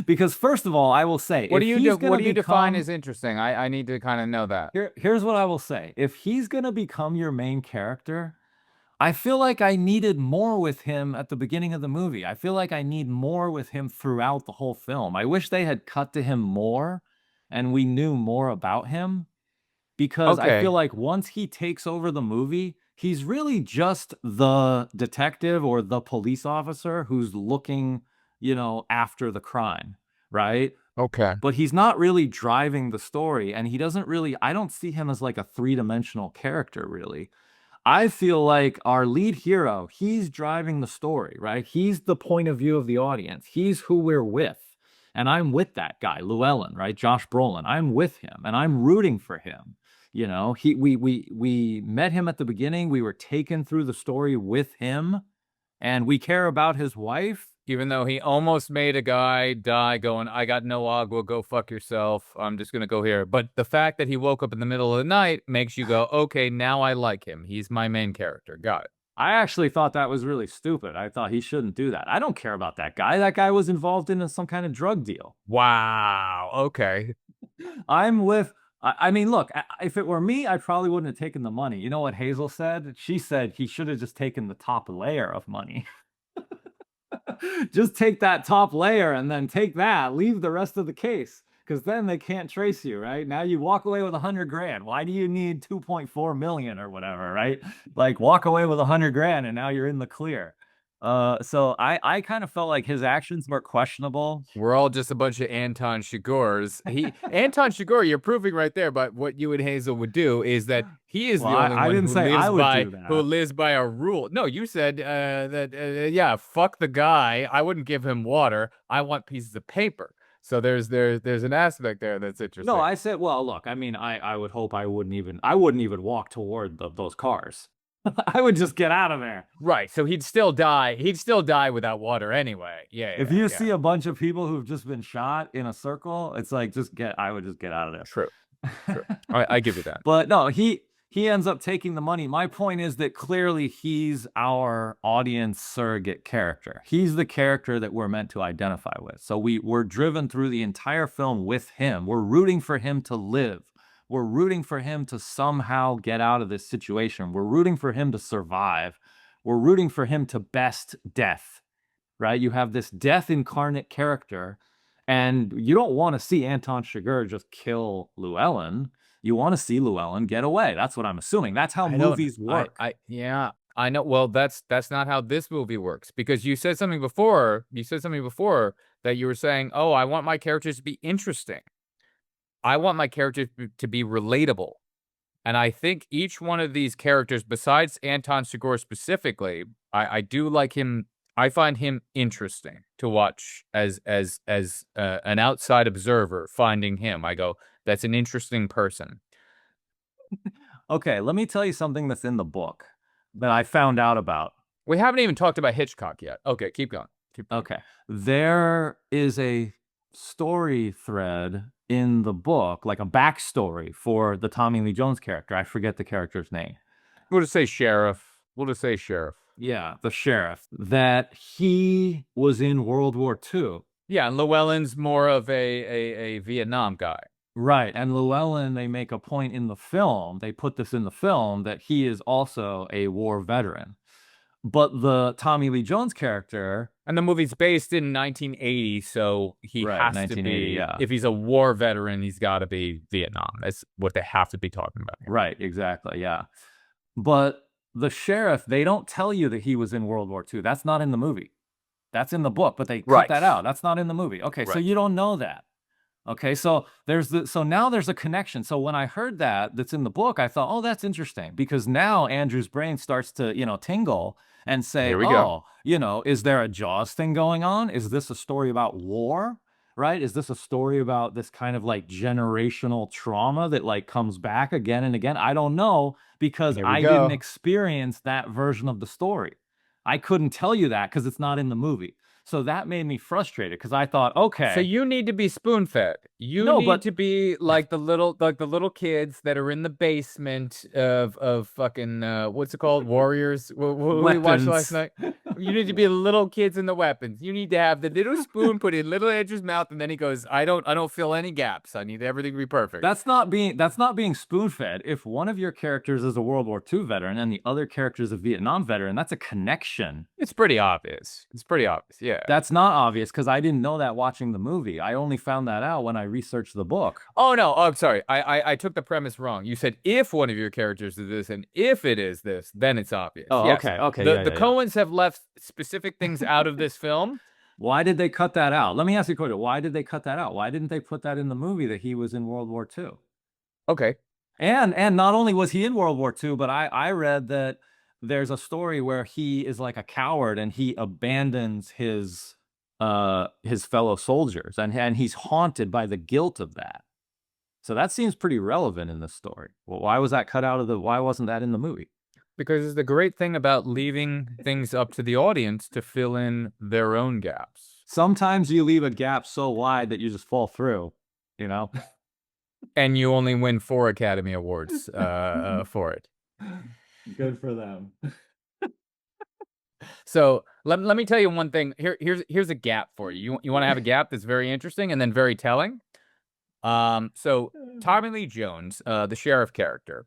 Because first of all, I will say, What do if you do? he's What gonna do you define become as interesting? I need to kind of know that. here's what I will say. If he's gonna become your main character, I feel like I needed more with him at the beginning of the movie. I feel like I need more with him throughout the whole film. I wish they had cut to him more and we knew more about him because I feel Okay. like once he takes over the movie, he's really just the detective or the police officer who's looking, after the crime, right? Okay. But he's not really driving the story and he doesn't really, I don't see him as like a three-dimensional character really. I feel like our lead hero, he's driving the story, right? He's the point of view of the audience. He's who we're with. And I'm with that guy, Llewellyn, right? Josh Brolin. I'm with him and I'm rooting for him. We met him at the beginning. We were taken through the story with him and we care about his wife. Even though he almost made a guy die going, I got no agua, go fuck yourself. I'm just going to go here. But the fact that he woke up in the middle of the night makes you go, okay, now I like him. He's my main character. Got it. I actually thought that was really stupid. I thought he shouldn't do that. I don't care about that guy. That guy was involved in some kind of drug deal. Wow. Okay. I'm with. I mean, look, if it were me, I probably wouldn't have taken the money. You know what Hazel said? She said he should have just taken the top layer of money. Just take that top layer and then take that. Leave the rest of the case. Because then they can't trace you, right? Now you walk away with 100 grand. Why do you need 2.4 million or whatever, right? Like walk away with 100 grand and now you're in the clear. So I kind of felt like his actions were questionable. We're all just a bunch of Anton Chigurhs. Anton Chigurh, you're proving right there, but what you and Hazel would do is that he is Well, the only I one didn't who say I lives would by do that. who lives by a rule. No, you said that yeah, fuck the guy. I wouldn't give him water. I want pieces of paper. So there's an aspect there that's interesting. No, I said, well, look, I mean, I would hope I wouldn't even walk toward those cars. I would just get out of there. Right. So he'd still die. He'd still die without water anyway. Yeah. If you see a bunch of people who've just been shot in a circle, it's like I would just get out of there. True. I give you that. But no, he ends up taking the money. My point is that clearly he's our audience surrogate character. He's the character that we're meant to identify with. So we're driven through the entire film with him. We're rooting for him to live. We're rooting for him to somehow get out of this situation. We're rooting for him to survive. We're rooting for him to best death, right? You have this death incarnate character, and you don't want to see Anton Chigurh just kill Llewellyn. You want to see Llewellyn get away. That's what I'm assuming. That's how movies work. Yeah, I know. Well, that's not how this movie works, because you said something before. You said something before that you were saying, "Oh, I want my characters to be interesting. I want my characters to be relatable." And I think each one of these characters, besides Anton Chigurh specifically, I do like him. I find him interesting to watch as an outside observer. Finding him, I go, that's an interesting person. Okay, let me tell you something that's in the book that I found out about. We haven't even talked about Hitchcock yet. Okay, keep going. Okay, there is a story thread in the book, like a backstory for the Tommy Lee Jones character. I forget the character's name. We'll just say sheriff. Yeah, the sheriff. That he was in World War II. Yeah, and Llewellyn's more of a Vietnam guy. Right, and Llewellyn, they make a point in the film, they put this in the film, that he is also a war veteran. But the Tommy Lee Jones character... And the movie's based in 1980, so he has to be... Yeah. If he's a war veteran, he's got to be Vietnam. That's what they have to be talking about here. Right, exactly, yeah. But the sheriff, they don't tell you that he was in World War II. That's not in the movie. That's in the book, but they cut that out. That's not in the movie. Okay, so you don't know that. Okay, so now there's a connection. So when I heard that's in the book, I thought, oh, that's interesting, because now Andrew's brain starts to, tingle and say, is there a Jaws thing going on? Is this a story about war? Right? Is this a story about this kind of like generational trauma that like comes back again and again? I don't know, because I didn't experience that version of the story. I couldn't tell you that because it's not in the movie. So that made me frustrated, because I thought, okay. So you need to be spoon-fed. You need to be like the little kids that are in the basement of fucking what's it called? Warriors. What we watched last night. You need to be the little kids in the weapons. You need to have the little spoon put in little Andrew's mouth, and then he goes, I don't fill any gaps. I need everything to be perfect. That's not being spoon-fed. If one of your characters is a World War II veteran and the other character is a Vietnam veteran, that's a connection. It's pretty obvious. Yeah. That's not obvious, because I didn't know that watching the movie. I only found that out when I researched the book. Oh, no. Oh, I'm sorry. I took the premise wrong. You said if one of your characters is this, and if it is this, then it's obvious. Oh, yes. Okay. The Coens have left specific things out of this film. Why did they cut that out? Let me ask you a question. Why did they cut that out? Why didn't they put that in the movie that he was in World War II? Okay. And not only was he in World War II, but I read that there's a story where he is like a coward and he abandons his fellow soldiers, and he's haunted by the guilt of that. So that seems pretty relevant in this story. Well, why was that cut out why wasn't that in the movie? Because it's the great thing about leaving things up to the audience to fill in their own gaps. Sometimes you leave a gap so wide that you just fall through, you know? And you only win 4 Academy Awards for it. Good for them. So let me tell you one thing. Here's a gap for you. You want to have a gap that's very interesting and then very telling. So Tommy Lee Jones, the sheriff character,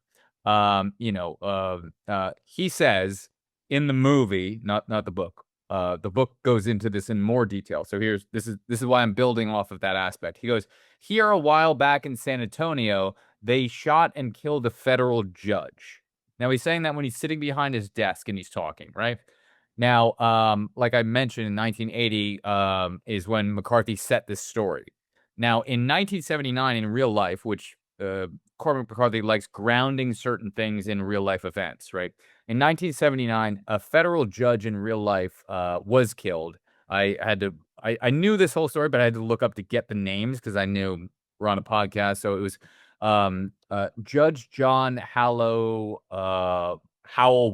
he says in the movie, not the book. The book goes into this in more detail. So this is why I'm building off of that aspect. He goes, here a while back in San Antonio, they shot and killed a federal judge. Now he's saying that when he's sitting behind his desk and he's talking, right? Now, like I mentioned, in 1980 is when McCarthy set this story. Now, in 1979, in real life, which Cormac McCarthy likes grounding certain things in real life events, right? In 1979, a federal judge in real life was killed. I knew this whole story, but I had to look up to get the names because I knew we're on a podcast. So it was Judge John Howell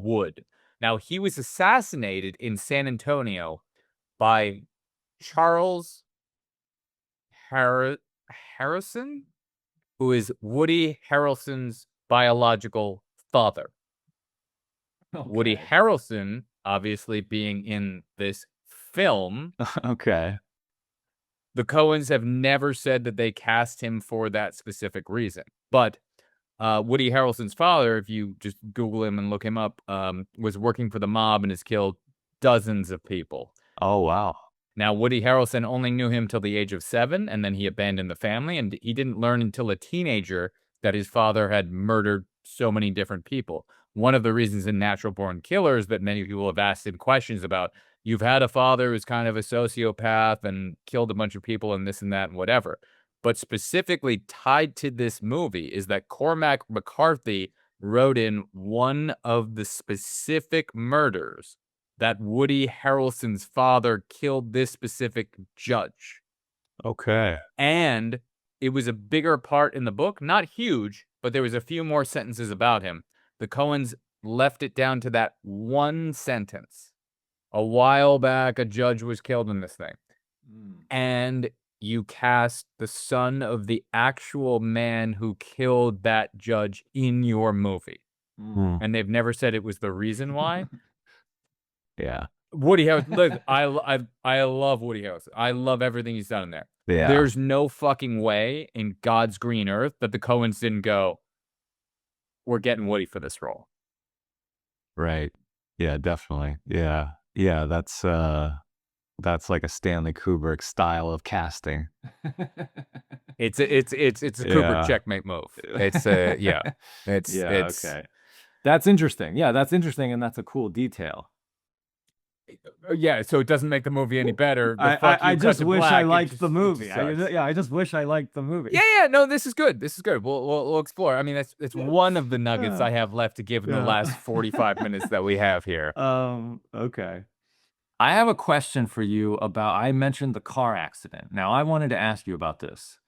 Wood. Now, he was assassinated in San Antonio by Charles Harrison, who is Woody Harrelson's biological father. Okay. Woody Harrelson, obviously being in this film. Okay. The Coens have never said that they cast him for that specific reason. But Woody Harrelson's father, if you just Google him and look him up, was working for the mob and has killed dozens of people. Oh, wow. Now, Woody Harrelson only knew him till the age of 7, and then he abandoned the family, and he didn't learn until a teenager that his father had murdered so many different people. One of the reasons in Natural Born Killers that many people have asked him questions about, you've had a father who's kind of a sociopath and killed a bunch of people and this and that and whatever. But specifically tied to this movie is that Cormac McCarthy wrote in one of the specific murders that Woody Harrelson's father killed this specific judge. Okay. And it was a bigger part in the book, not huge, but there was a few more sentences about him. The Coens left it down to that one sentence. A while back, a judge was killed in this thing. And you cast the son of the actual man who killed that judge in your movie. And they've never said it was the reason why. Yeah. Woody Harrelson, I love Woody Harrelson. I love everything he's done in there. Yeah. There's no fucking way in God's green earth that the Coens didn't go, we're getting Woody for this role. Right. Yeah, definitely. Yeah. Yeah, that's like a Stanley Kubrick style of casting. It's a Kubrick checkmate move. It's yeah. It's okay. That's interesting. Yeah, that's interesting, and that's a cool detail. Yeah, so it doesn't make the movie any better. I just wish I liked the movie. I just wish I liked the movie. Yeah. No, this is good. This is good. We'll explore. I mean, it's one of the nuggets I have left to give in the last 45 minutes that we have here. Okay. I have a question for you about. I mentioned the car accident. Now, I wanted to ask you about this.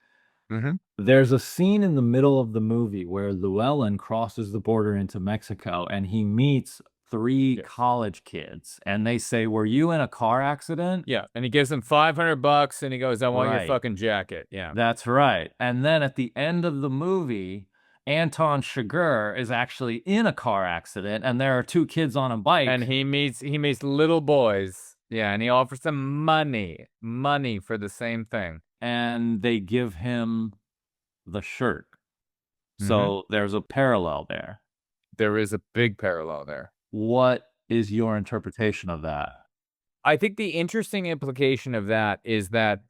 There's a scene in the middle of the movie where Llewellyn crosses the border into Mexico, and he meets 3 college kids, and they say, were you in a car accident? Yeah, and he gives them $500, and he goes, I want your fucking jacket. Yeah. That's right. And then at the end of the movie, Anton Chigurh is actually in a car accident, and there are 2 kids on a bike. And he meets little boys. Yeah, and he offers them money for the same thing. And they give him the shirt. So there's a parallel there. There is a big parallel there. What is your interpretation of that? I think the interesting implication of that is that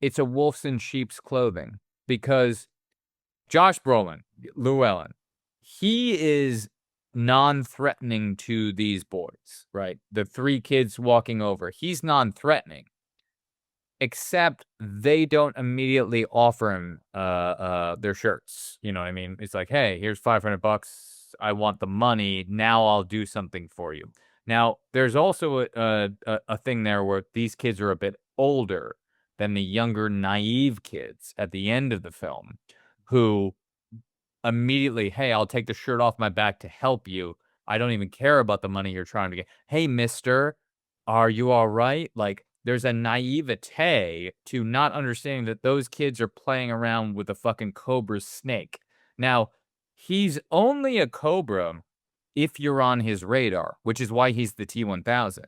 it's a wolf's in sheep's clothing, because Josh Brolin, Llewellyn, he is non-threatening to these boys, right? The 3 kids walking over, he's non-threatening, except they don't immediately offer him their shirts. You know what I mean? It's like, hey, here's $500. I want the money. Now I'll do something for you. Now, there's also a thing there where these kids are a bit older than the younger, naive kids at the end of the film, who immediately, hey, I'll take the shirt off my back to help you, I don't even care about the money you're trying to get. Hey, mister, are you all right? Like, there's a naivete to not understanding that those kids are playing around with a fucking cobra snake. Now, he's only a cobra if you're on his radar, which is why he's the T-1000.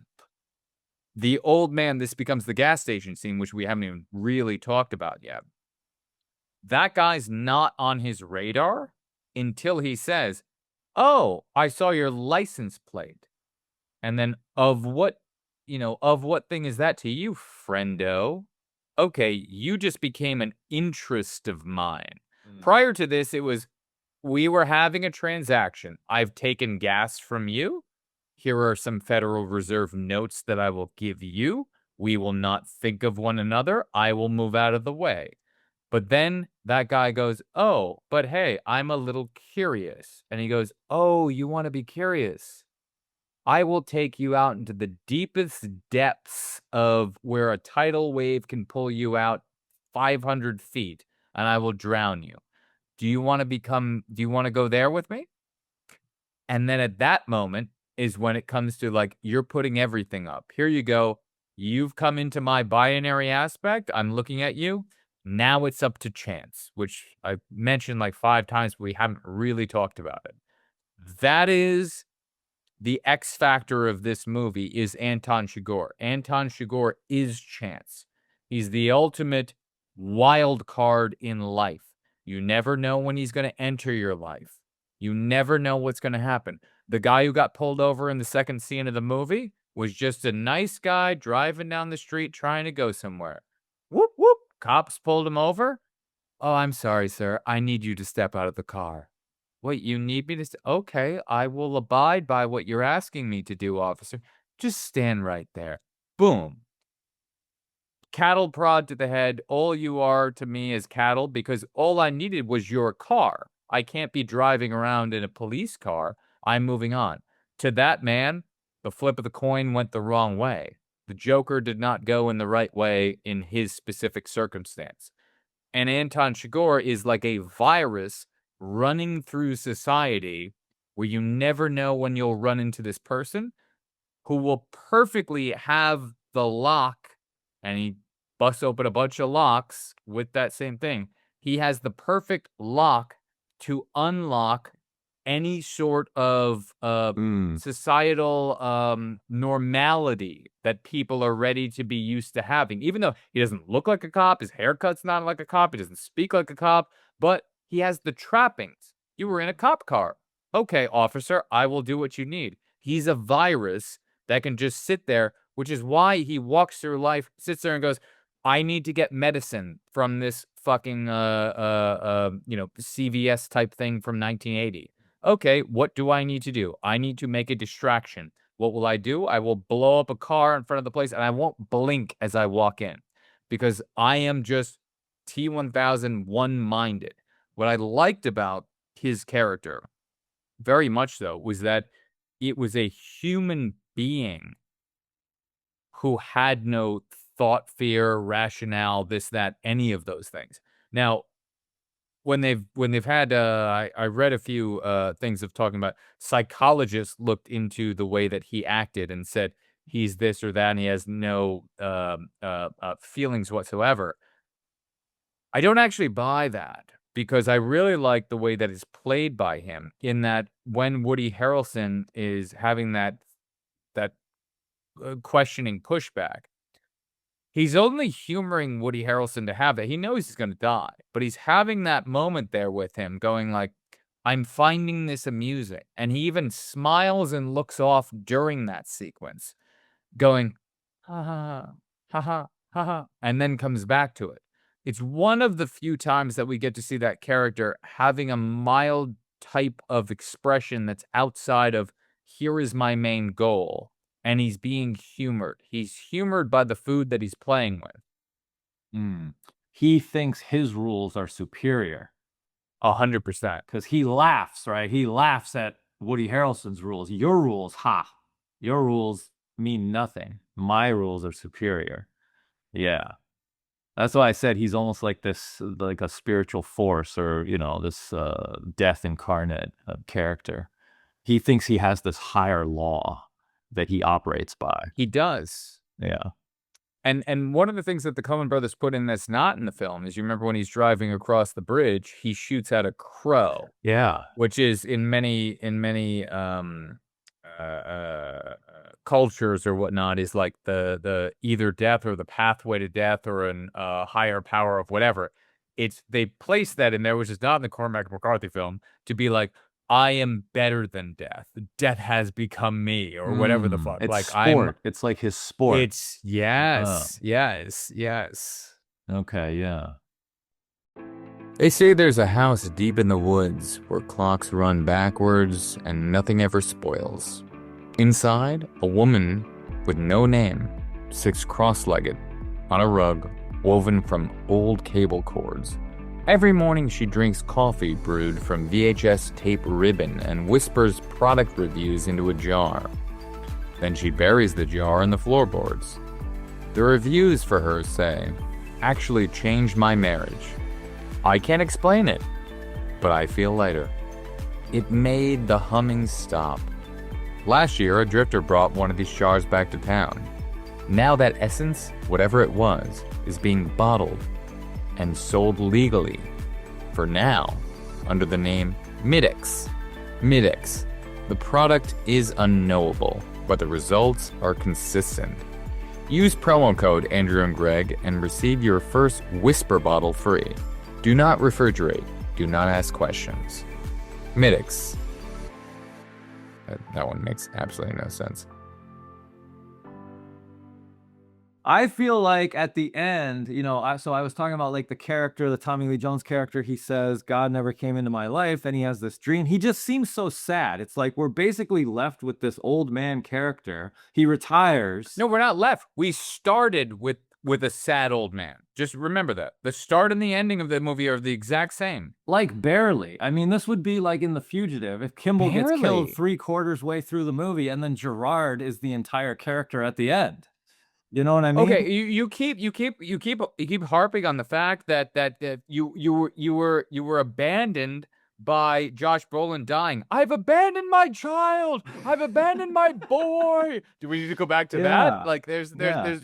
The old man, this becomes the gas station scene, which we haven't even really talked about yet. That guy's not on his radar until he says, "Oh, I saw your license plate." And then, of what thing is that to you, friendo? Okay, you just became an interest of mine. Prior to this, it was, we were having a transaction. I've taken gas from you. Here are some Federal Reserve notes that I will give you. We will not think of one another. I will move out of the way. But then that guy goes, "Oh, but hey, I'm a little curious." And he goes, "Oh, you want to be curious? I will take you out into the deepest depths of where a tidal wave can pull you out 500 feet, and I will drown you. Do you want to go there with me?" And then at that moment is when it comes to, like, you're putting everything up. Here you go. You've come into my binary aspect. I'm looking at you. Now it's up to chance, which I've mentioned like 5 times, but we haven't really talked about it. That is the X factor of this movie, is Anton Chigurh. Anton Chigurh is chance. He's the ultimate wild card in life. You never know when he's going to enter your life. You never know what's going to happen. The guy who got pulled over in the second scene of the movie was just a nice guy driving down the street trying to go somewhere. Whoop, whoop. Cops pulled him over. "Oh, I'm sorry, sir. I need you to step out of the car." "Wait, you need me to Okay, I will abide by what you're asking me to do, officer. Just stand right there." Boom. Cattle prod to the head. All you are to me is cattle, because all I needed was your car. I can't be driving around in a police car. I'm moving on. To that man, the flip of the coin went the wrong way. The Joker did not go in the right way in his specific circumstance. And Anton Chigurh is like a virus running through society where you never know when you'll run into this person who will perfectly have the lock, and he busts open a bunch of locks with that same thing. He has the perfect lock to unlock any sort of societal normality that people are ready to be used to having. Even though he doesn't look like a cop, his haircut's not like a cop, he doesn't speak like a cop, but he has the trappings. You were in a cop car. Okay, officer, I will do what you need. He's a virus that can just sit there, which is why he walks through life, sits there and goes, "I need to get medicine from this fucking CVS type thing from 1980. Okay, what do I need to do? I need to make a distraction. What will I do? I will blow up a car in front of the place, and I won't blink as I walk in, because I am just T-1000 one-minded." What I liked about his character, very much so, was that it was a human being who had no thought, fear, rationale, this, that, any of those things. Now, when they've had, I read a few things of talking about psychologists looked into the way that he acted and said he's this or that, and he has no feelings whatsoever. I don't actually buy that, because I really like the way that it's played by him, in that when Woody Harrelson is having that questioning pushback, he's only humoring Woody Harrelson to have that. He knows he's gonna die, but he's having that moment there with him going like, "I'm finding this amusing." And he even smiles and looks off during that sequence, going, "Ha ha ha, ha ha, ha ha," and then comes back to it. It's one of the few times that we get to see that character having a mild type of expression that's outside of, "Here is my main goal," and he's being humored. He's humored by the food that he's playing with. He thinks his rules are superior 100%. because he laughs, right? He laughs at Woody Harrelson's rules. Your rules, your rules mean nothing. My rules are superior. Yeah. That's why I said he's almost like this, like a spiritual force, or, this death incarnate character. he thinks he has this higher law that he operates by. He does. Yeah. And one of the things that the Coen brothers put in that's not in the film is, you remember when he's driving across the bridge, he shoots at a crow. Yeah. Which is in many cultures or whatnot, is like the either death or the pathway to death, or an higher power of whatever. They placed that in there, which is not in the Cormac McCarthy film, to be like, I am better than death. Death has become me, or whatever the fuck. It's Like sport. It's like his sport. It's yes. Okay, yeah. They say there's a house deep in the woods where clocks run backwards and nothing ever spoils. Inside, a woman with no name sits cross-legged on a rug woven from old cable cords. Every morning she drinks coffee brewed from VHS tape ribbon and whispers product reviews into a jar. Then she buries the jar in the floorboards. The reviews for her say, "Actually changed my marriage. I can't explain it, but I feel lighter. It made the humming stop." Last year, a drifter brought one of these jars back to town. Now that essence, whatever it was, is being bottled and sold legally, for now, under the name Midix. Midix. The product is unknowable, but the results are consistent. Use promo code Andrew and Greg and receive your first Whisper bottle free. Do not refrigerate. Do not ask questions. Midix. That one makes absolutely no sense. I feel like at the end, so I was talking about like the character, the Tommy Lee Jones character. He says, God never came into my life. Then he has this dream. He just seems so sad. It's like we're basically left with this old man character. He retires. No, we're not left. We started with a sad old man. Just remember that. The start and the ending of the movie are the exact same. Like barely. I mean, this would be like in The Fugitive. If Kimball gets killed 3/4 way through the movie, and then Gerard is the entire character at the end. You know what I mean? Okay, you keep harping on the fact that you were abandoned by Josh Brolin dying. I've abandoned my child. I've abandoned my boy. Do we need to go back to that? Like there's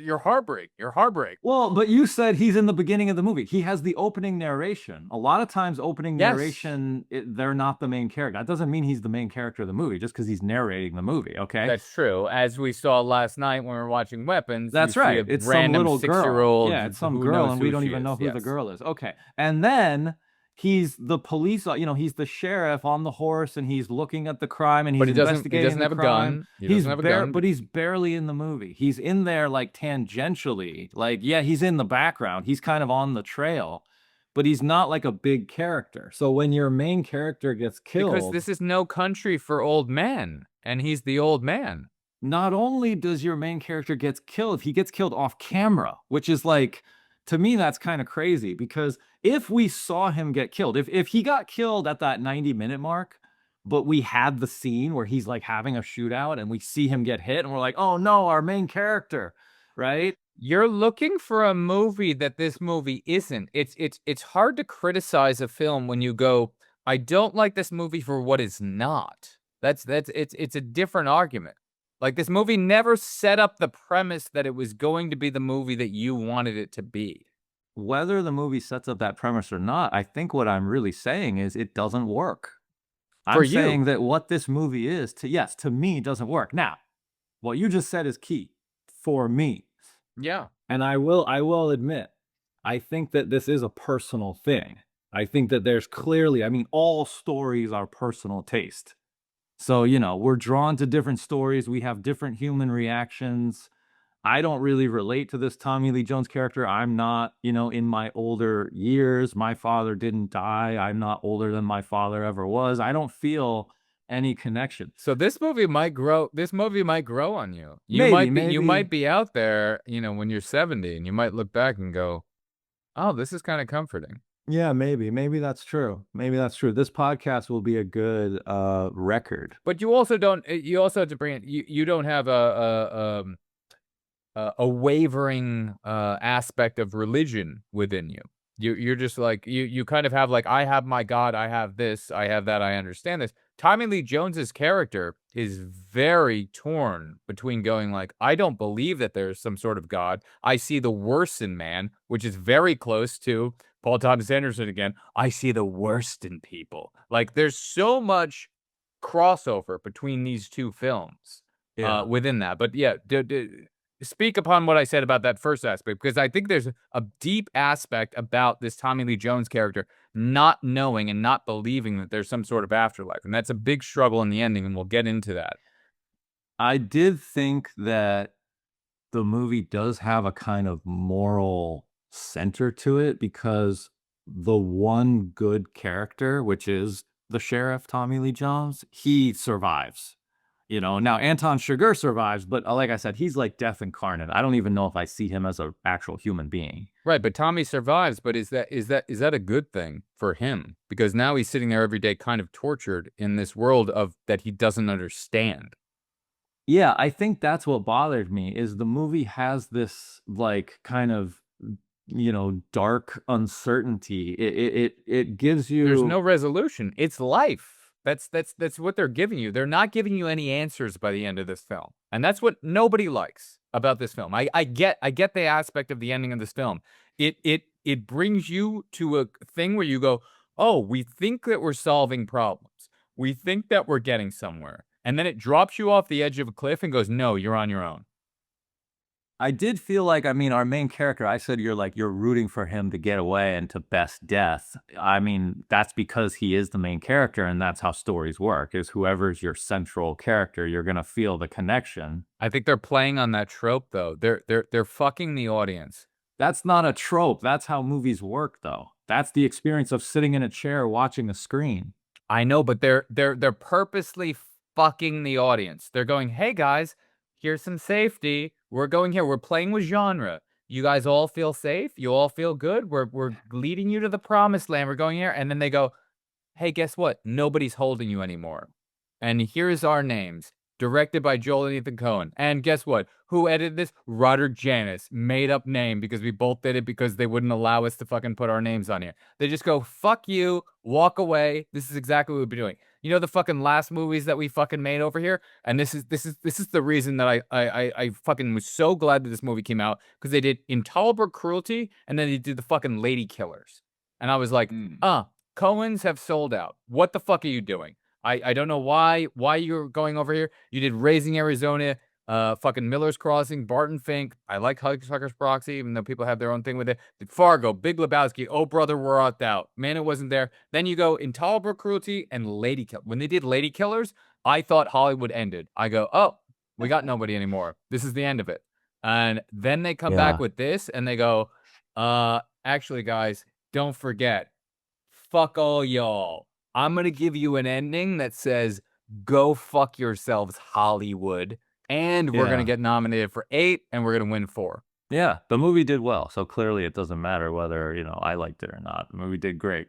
your heartbreak. Your heartbreak. Well, but you said he's in the beginning of the movie. He has the opening narration. A lot of times opening narration, they're not the main character. That doesn't mean he's the main character of the movie just because he's narrating the movie, okay? That's true. As we saw last night when we were watching Weapons. That's right. It's some little 6-year-old. Yeah, it's some girl, and we don't even know who the girl is. Okay. And then he's the police, he's the sheriff on the horse, and he's looking at the crime, and he's investigating. He doesn't have a gun. He doesn't have a gun. But he's barely in the movie. He's in there like tangentially. Like, yeah, he's in the background. He's kind of on the trail, but he's not like a big character. So when your main character gets killed, because this is No Country for Old Men, and he's the old man. Not only does your main character gets killed, he gets killed off camera, which is like, to me, that's kind of crazy, because if we saw him get killed, if he got killed at that 90-minute mark, but we had the scene where he's like having a shootout and we see him get hit and we're like, oh no, our main character, right? You're looking for a movie that this movie isn't. It's hard to criticize a film when you go, I don't like this movie for what it's not. It's a different argument. Like, this movie never set up the premise that it was going to be the movie that you wanted it to be. Whether the movie sets up that premise or not, I think what I'm really saying is it doesn't work. I'm saying that what this movie is, to me, doesn't work. Now, what you just said is key for me. Yeah. And I will admit, I think that this is a personal thing. I think that there's clearly, all stories are personal taste. So, we're drawn to different stories. We have different human reactions. I don't really relate to this Tommy Lee Jones character. I'm not, in my older years. My father didn't die. I'm not older than my father ever was. I don't feel any connection. So this movie might grow. This movie might grow on you. Maybe. You might be out there, when you're 70, and you might look back and go, "Oh, this is kind of comforting." Yeah, maybe that's true. This podcast will be a good record. But you also don't. You also have to bring it. You don't have a wavering aspect of religion within you. You're just like you kind of have like, I have my God, I have this, I have that, I understand this. Tommy Lee Jones's character is very torn between going like, I don't believe that there's some sort of God. I see the worst in man, which is very close to Paul Thomas Anderson again. I see the worst in people. Like, there's so much crossover between these two films within that. But yeah, speak upon what I said about that first aspect, because I think there's a deep aspect about this Tommy Lee Jones character not knowing and not believing that there's some sort of afterlife. And that's a big struggle in the ending, and we'll get into that. I did think that the movie does have a kind of moral center to it because the one good character, which is the sheriff, Tommy Lee Jones, he survives. You know, now Anton Chigurh survives, but like I said, he's like death incarnate. I don't even know if I see him as an actual human being. Right, but Tommy survives, but is that a good thing for him? Because now he's sitting there every day kind of tortured in this world of that he doesn't understand. Yeah, I think that's what bothered me is the movie has this like kind of dark uncertainty. It gives There's no you. resolution. It's life. That's what they're giving you. They're not giving you any answers by the end of this film. And that's what nobody likes about this film. I get the aspect of the ending of this film. It brings you to a thing where you go, "Oh, we think that we're solving problems. We think that we're getting somewhere." And then it drops you off the edge of a cliff and goes, "No, you're on your own." I did feel like, I mean, our main character, I said you're rooting for him to get away and to best death. I mean, that's because he is the main character, and that's how stories work, is whoever's your central character, you're gonna feel the connection. I think they're playing on that trope though. They're fucking the audience. That's not a trope. That's how movies work, though. That's the experience of sitting in a chair watching a screen. I know, but they're purposely fucking the audience. They're going, "Hey guys, here's some safety. We're going here. We're playing with genre. You guys all feel safe. You all feel good. We're leading you to the promised land. We're going here." And then they go, "Hey, guess what? Nobody's holding you anymore. And here's our names. Directed by Joel and Ethan Coen. And guess what? Who edited this? Roderick Janis. Made up name because we both did it because they wouldn't allow us to fucking put our names on here." They just go, "Fuck you. Walk away. This is exactly what we've been doing." You know the fucking last movies that we fucking made over here? And this is the reason that I fucking was so glad that this movie came out, because they did Intolerable Cruelty and then they did the fucking Lady Killers. And I was like, Coens have sold out. What the fuck are you doing? I don't know why you're going over here. You did Raising Arizona, fucking Miller's Crossing, Barton Fink. I like Sucker's Proxy, even though people have their own thing with it. Did Fargo, Big Lebowski, Oh Brother, We're Art Thou. Man, it wasn't there. Then you go Intolerable Cruelty and Lady Killers. When they did Lady Killers, I thought Hollywood ended. I go, oh, we got nobody anymore. This is the end of it. And then they come back with this and they go, actually, guys, don't forget, fuck all y'all. I'm going to give you an ending that says, go fuck yourselves, Hollywood. And we're going to get nominated for 8 and we're going to win 4. Yeah, the movie did well. So clearly it doesn't matter whether, I liked it or not. The movie did great.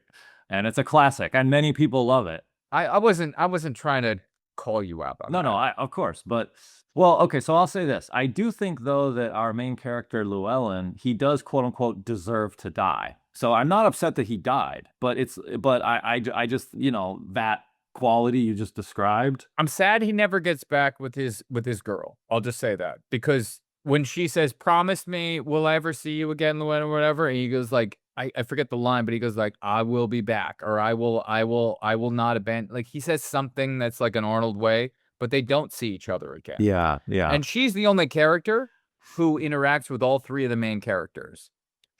And it's a classic and many people love it. I wasn't trying to call you out on that. No, of course. But, well, okay, so I'll say this. I do think, though, that our main character, Llewellyn, he does, quote unquote, deserve to die. So I'm not upset that he died, but I just, that quality you just described. I'm sad he never gets back with his girl. I'll just say that, because when she says, "Promise me, will I ever see you again, Llewellyn," or whatever, and he goes like, I forget the line, but he goes like, "I will be back," or I will not abandon. Like, he says something that's like an Arnold way, but they don't see each other again. Yeah. And she's the only character who interacts with all 3 of the main characters.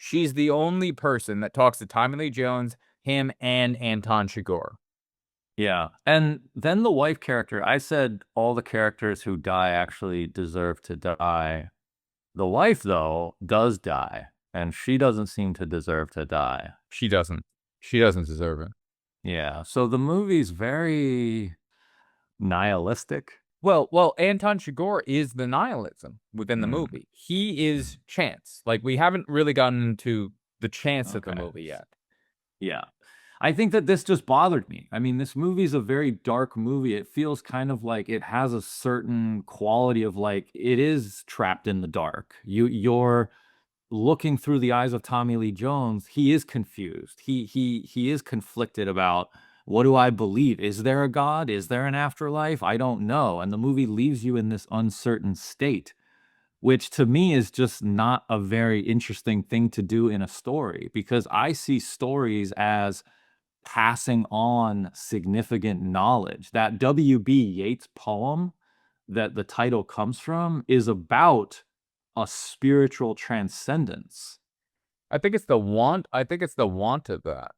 She's the only person that talks to Tommy Lee Jones, him, and Anton Chigurh. Yeah. And then the wife character, I said all the characters who die actually deserve to die. The wife, though, does die, and she doesn't seem to deserve to die. She doesn't deserve it. Yeah. So the movie's very nihilistic. Well, Anton Chigurh is the nihilism within the movie. He is chance. Like, we haven't really gotten into the chance of the movie yet. Yeah. I think that this just bothered me. I mean, this movie is a very dark movie. It feels kind of like it has a certain quality of like it is trapped in the dark. You're looking through the eyes of Tommy Lee Jones. He is confused. He is conflicted about what do I believe? Is there a God? Is there an afterlife? I don't know. And the movie leaves you in this uncertain state, which to me is just not a very interesting thing to do in a story, because I see stories as passing on significant knowledge. That W.B. Yeats poem that the title comes from is about a spiritual transcendence. I think it's the want. I think it's the want of that.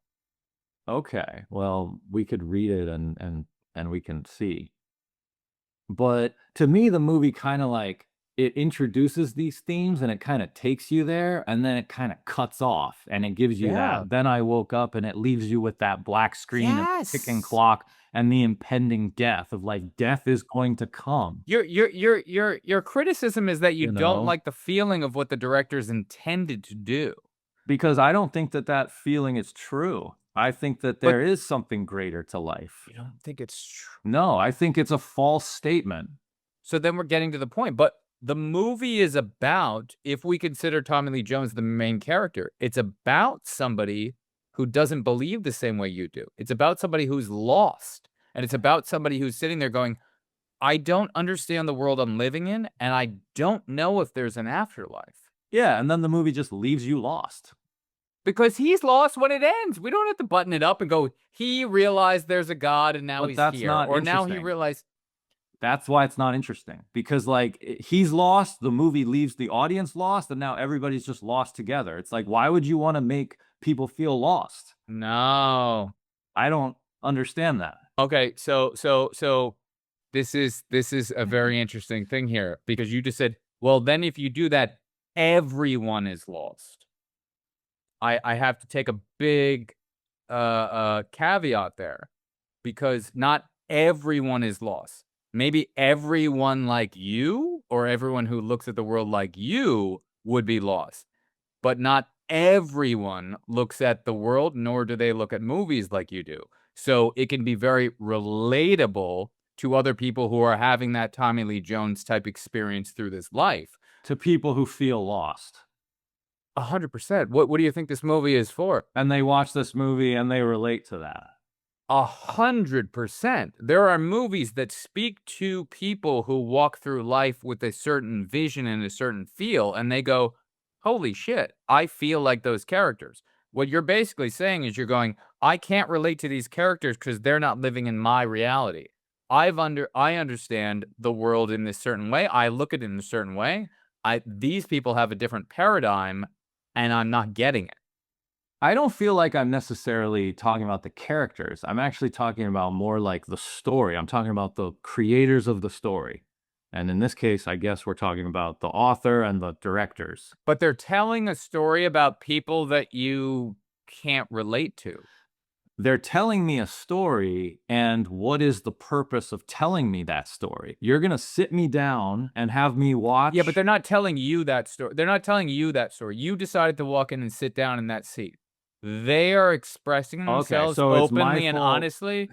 Okay, well, we could read it and we can see. But to me, the movie kind of like it introduces these themes and it kind of takes you there and then it kind of cuts off and it gives you Yeah. that. Then I woke up and it leaves you with that black screen and the ticking Yes. clock and the impending death of like death is going to come. Your criticism is that you You don't know? like the feeling of what the directors intended to do. Because I don't think that that feeling is true. I think that But there is something greater to life. you don't think it's true. No, I think it's a false statement. So then we're getting to the point. But the movie is about, if we consider Tommy Lee Jones the main character, it's about somebody who doesn't believe the same way you do. It's about somebody who's lost. And it's about somebody who's sitting there going, I don't understand the world I'm living in, and I don't know if there's an afterlife. Yeah, and then the movie just leaves you lost. Because he's lost when it ends. We don't have to button it up and go, he realized there's a God and now But he's that's here. not Or now he interesting. realized. That's why it's not interesting. Because like he's lost, the movie leaves the audience lost, and now everybody's just lost together. It's like, why would you want to make people feel lost? No. I don't understand that. Okay, so this is a very interesting thing here, because you just said, well, then if you do that, everyone is lost. I have to take a big caveat there, because not everyone is lost. Maybe everyone like you, or everyone who looks at the world like you, would be lost. But not everyone looks at the world, nor do they look at movies like you do. So it can be very relatable to other people who are having that Tommy Lee Jones type experience through this life. To people who feel lost. 100%. What do you think this movie is for? And they watch this movie and they relate to that. 100%. There are movies that speak to people who walk through life with a certain vision and a certain feel, and they go, holy shit, I feel like those characters. What you're basically saying is you're going, I can't relate to these characters because they're not living in my reality. I understand the world in this certain way. I look at it in a certain way. These people have a different paradigm, and I'm not getting it. I don't feel like I'm necessarily talking about the characters. I'm actually talking about more like the story. I'm talking about the creators of the story. And in this case, I guess we're talking about the author and the directors. But they're telling a story about people that you can't relate to. They're telling me a story, and what is the purpose of telling me that story? You're going to sit me down and have me watch? Yeah, but they're not telling you that story. They're not telling you that story. You decided to walk in and sit down in that seat. They are expressing themselves so it's my openly and fault. honestly.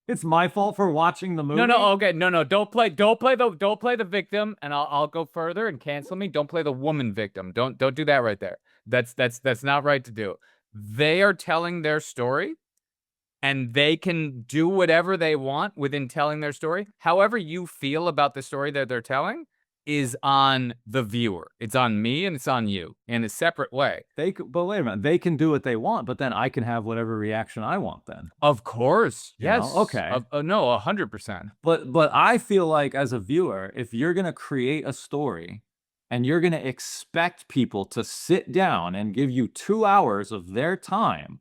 It's my fault for watching the movie? No, okay, no. Don't play the victim, and I'll go further and cancel me. Don't play the woman victim. Don't do that right there. That's not right to do. They are telling their story, and they can do whatever they want within telling their story. However you feel about the story that they're telling is on the viewer. It's on me and it's on you in a separate way. But wait a minute. They can do what they want, but then I can have whatever reaction I want then. Of course. You know? Yes. Okay. No, 100%. But I feel like as a viewer, if you're going to create a story and you're going to expect people to sit down and give you 2 hours of their time,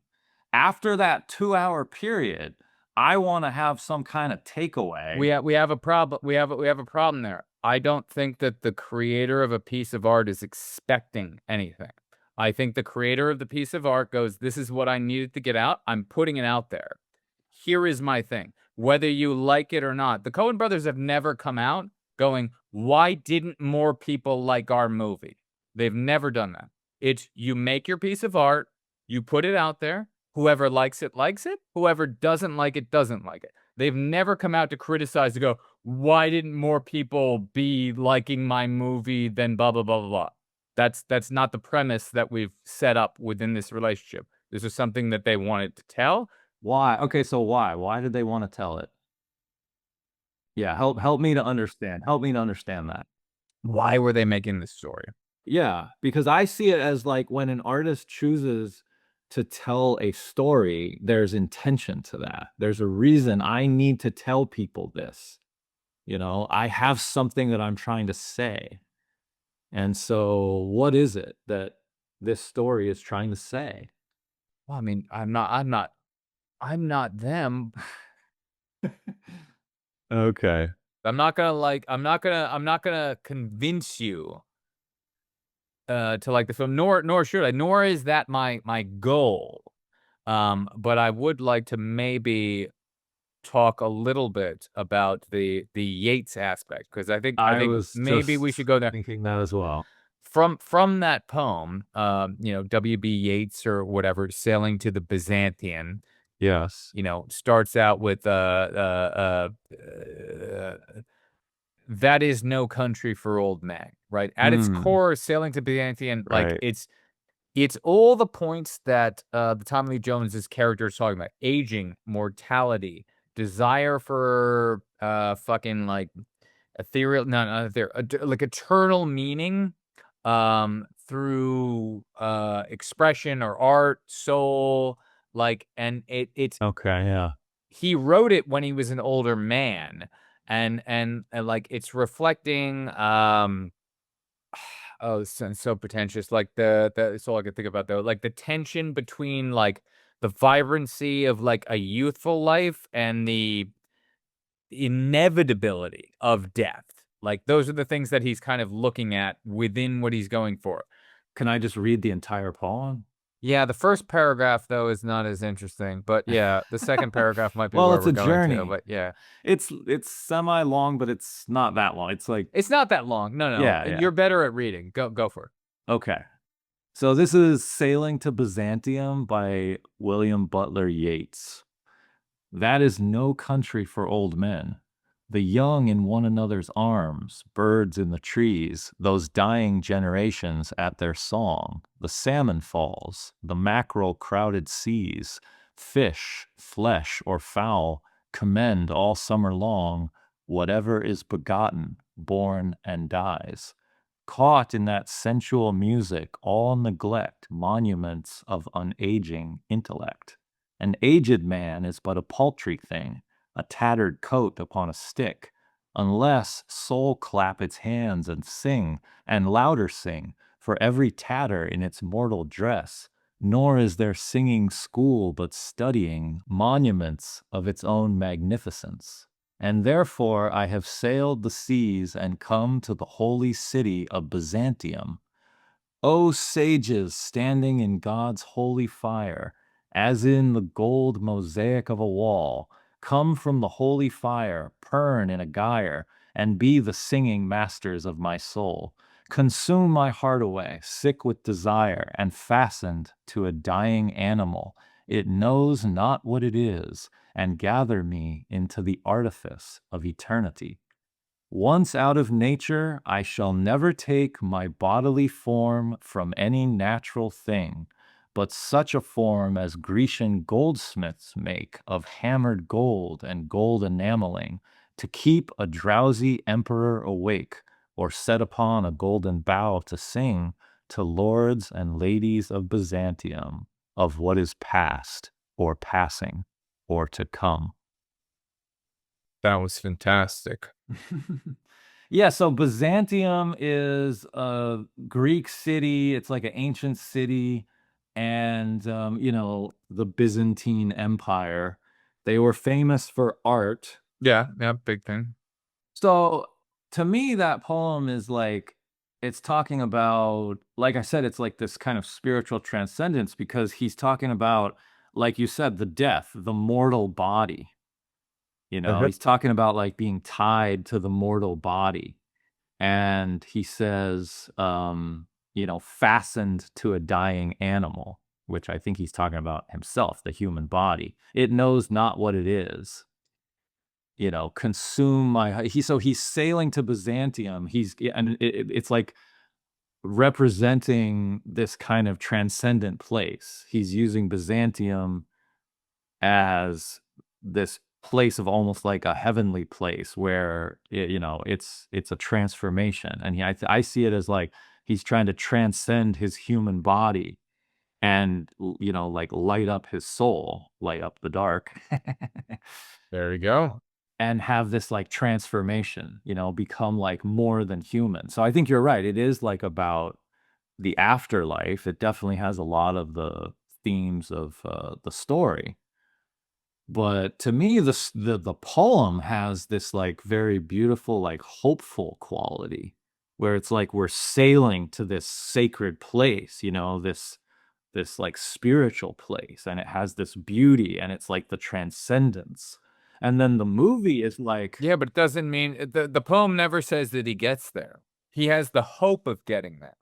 after that 2-hour period, I want to have some kind of takeaway. We have a problem. We have a problem there. I don't think that the creator of a piece of art is expecting anything. I think the creator of the piece of art goes, this is what I needed to get out. I'm putting it out there. Here is my thing. Whether you like it or not, the Coen brothers have never come out going, why didn't more people like our movie? They've never done that. It's you make your piece of art, you put it out there. Whoever likes it, likes it. Whoever doesn't like it, doesn't like it. They've never come out to criticize, to go, why didn't more people be liking my movie than blah, blah, blah, blah, blah. That's not the premise that we've set up within this relationship. This is something that they wanted to tell. Why? Okay, so why? Why did they want to tell it? Yeah, help me to understand. Help me to understand that. Why were they making this story? Yeah, because I see it as like when an artist chooses to tell a story, there's intention to that. There's a reason I need to tell people this. I have something that I'm trying to say. And so what is it that this story is trying to say? Well, I mean, I'm not them. Okay. I'm not gonna convince you to like the film, nor should I, nor is that my goal. But I would like to maybe talk a little bit about the Yates aspect, because I I think was maybe we just should go there. thinking that as well. From that poem, W.B. Yeats or whatever, Sailing to the Byzantium, Yes. starts out with that is no country for old men, right? At its Mm, core, Sailing to Byzantium, like right. it's all the points that the Tommy Lee Jones's character is talking about: aging, mortality, desire for fucking like ethereal, no, not ethereal, like eternal meaning, through expression or art, soul, like, and it's Okay, yeah. he wrote it when he was an older man, and like it's reflecting oh, this sounds so pretentious. Like that's all I can think about though. Like the tension between like the vibrancy of like a youthful life and the inevitability of death. Like those are the things that he's kind of looking at within what he's going for. Can I just read the entire poem? Yeah, the first paragraph though is not as interesting, but yeah, the second paragraph might be Well, where it's we're a going to. journey. But yeah, It's semi long, but it's not that long. It's like, it's not that long. No, no, yeah, yeah. you're better at reading. Go for it. Okay. So this is Sailing to Byzantium by William Butler Yeats. That is no country for old men. The young in one another's arms, birds in the trees, those dying generations at their song, the salmon falls, the mackerel crowded seas, fish, flesh, or fowl, commend all summer long whatever is begotten, born, and dies. Caught in that sensual music, all neglect monuments of unaging intellect. An aged man is but a paltry thing, a tattered coat upon a stick, unless soul clap its hands and sing, and louder sing, for every tatter in its mortal dress. Nor is there singing school but studying monuments of its own magnificence. And therefore I have sailed the seas and come to the holy city of Byzantium. O sages standing in God's holy fire, as in the gold mosaic of a wall, come from the holy fire, purn in a gyre, and be the singing masters of my soul. Consume my heart away, sick with desire, and fastened to a dying animal. It knows not what it is, and gather me into the artifice of eternity. Once out of nature, I shall never take my bodily form from any natural thing, but such a form as Grecian goldsmiths make of hammered gold and gold enameling, to keep a drowsy emperor awake, or set upon a golden bough to sing to lords and ladies of Byzantium of what is past, or passing, or to come. That was fantastic. Yeah, so Byzantium is a Greek city. It's like an ancient city. And, the Byzantine Empire, they were famous for art. Yeah, yeah, big thing. So to me, that poem is like, it's talking about, like I said, it's like this kind of spiritual transcendence because he's talking about, like you said, the death, the mortal body. Uh-huh. He's talking about like being tied to the mortal body. And he says, fastened to a dying animal, which I think he's talking about himself, the human body. It knows not what it is. Consume my. So he's sailing to Byzantium. And it's like representing this kind of transcendent place. He's using Byzantium as this place of almost like a heavenly place where it's a transformation, and I see it as like he's trying to transcend his human body and like light up his soul, light up the dark. There you go. And have this like transformation, become like more than human. So I think you're right. It is like about the afterlife. It definitely has a lot of the themes of the story. But to me, the poem has this like very beautiful, like hopeful quality, where it's like we're sailing to this sacred place, this like spiritual place, and it has this beauty, and it's like the transcendence. And then the movie is like, Yeah, but it doesn't mean the poem never says that he gets there. He has the hope of getting there.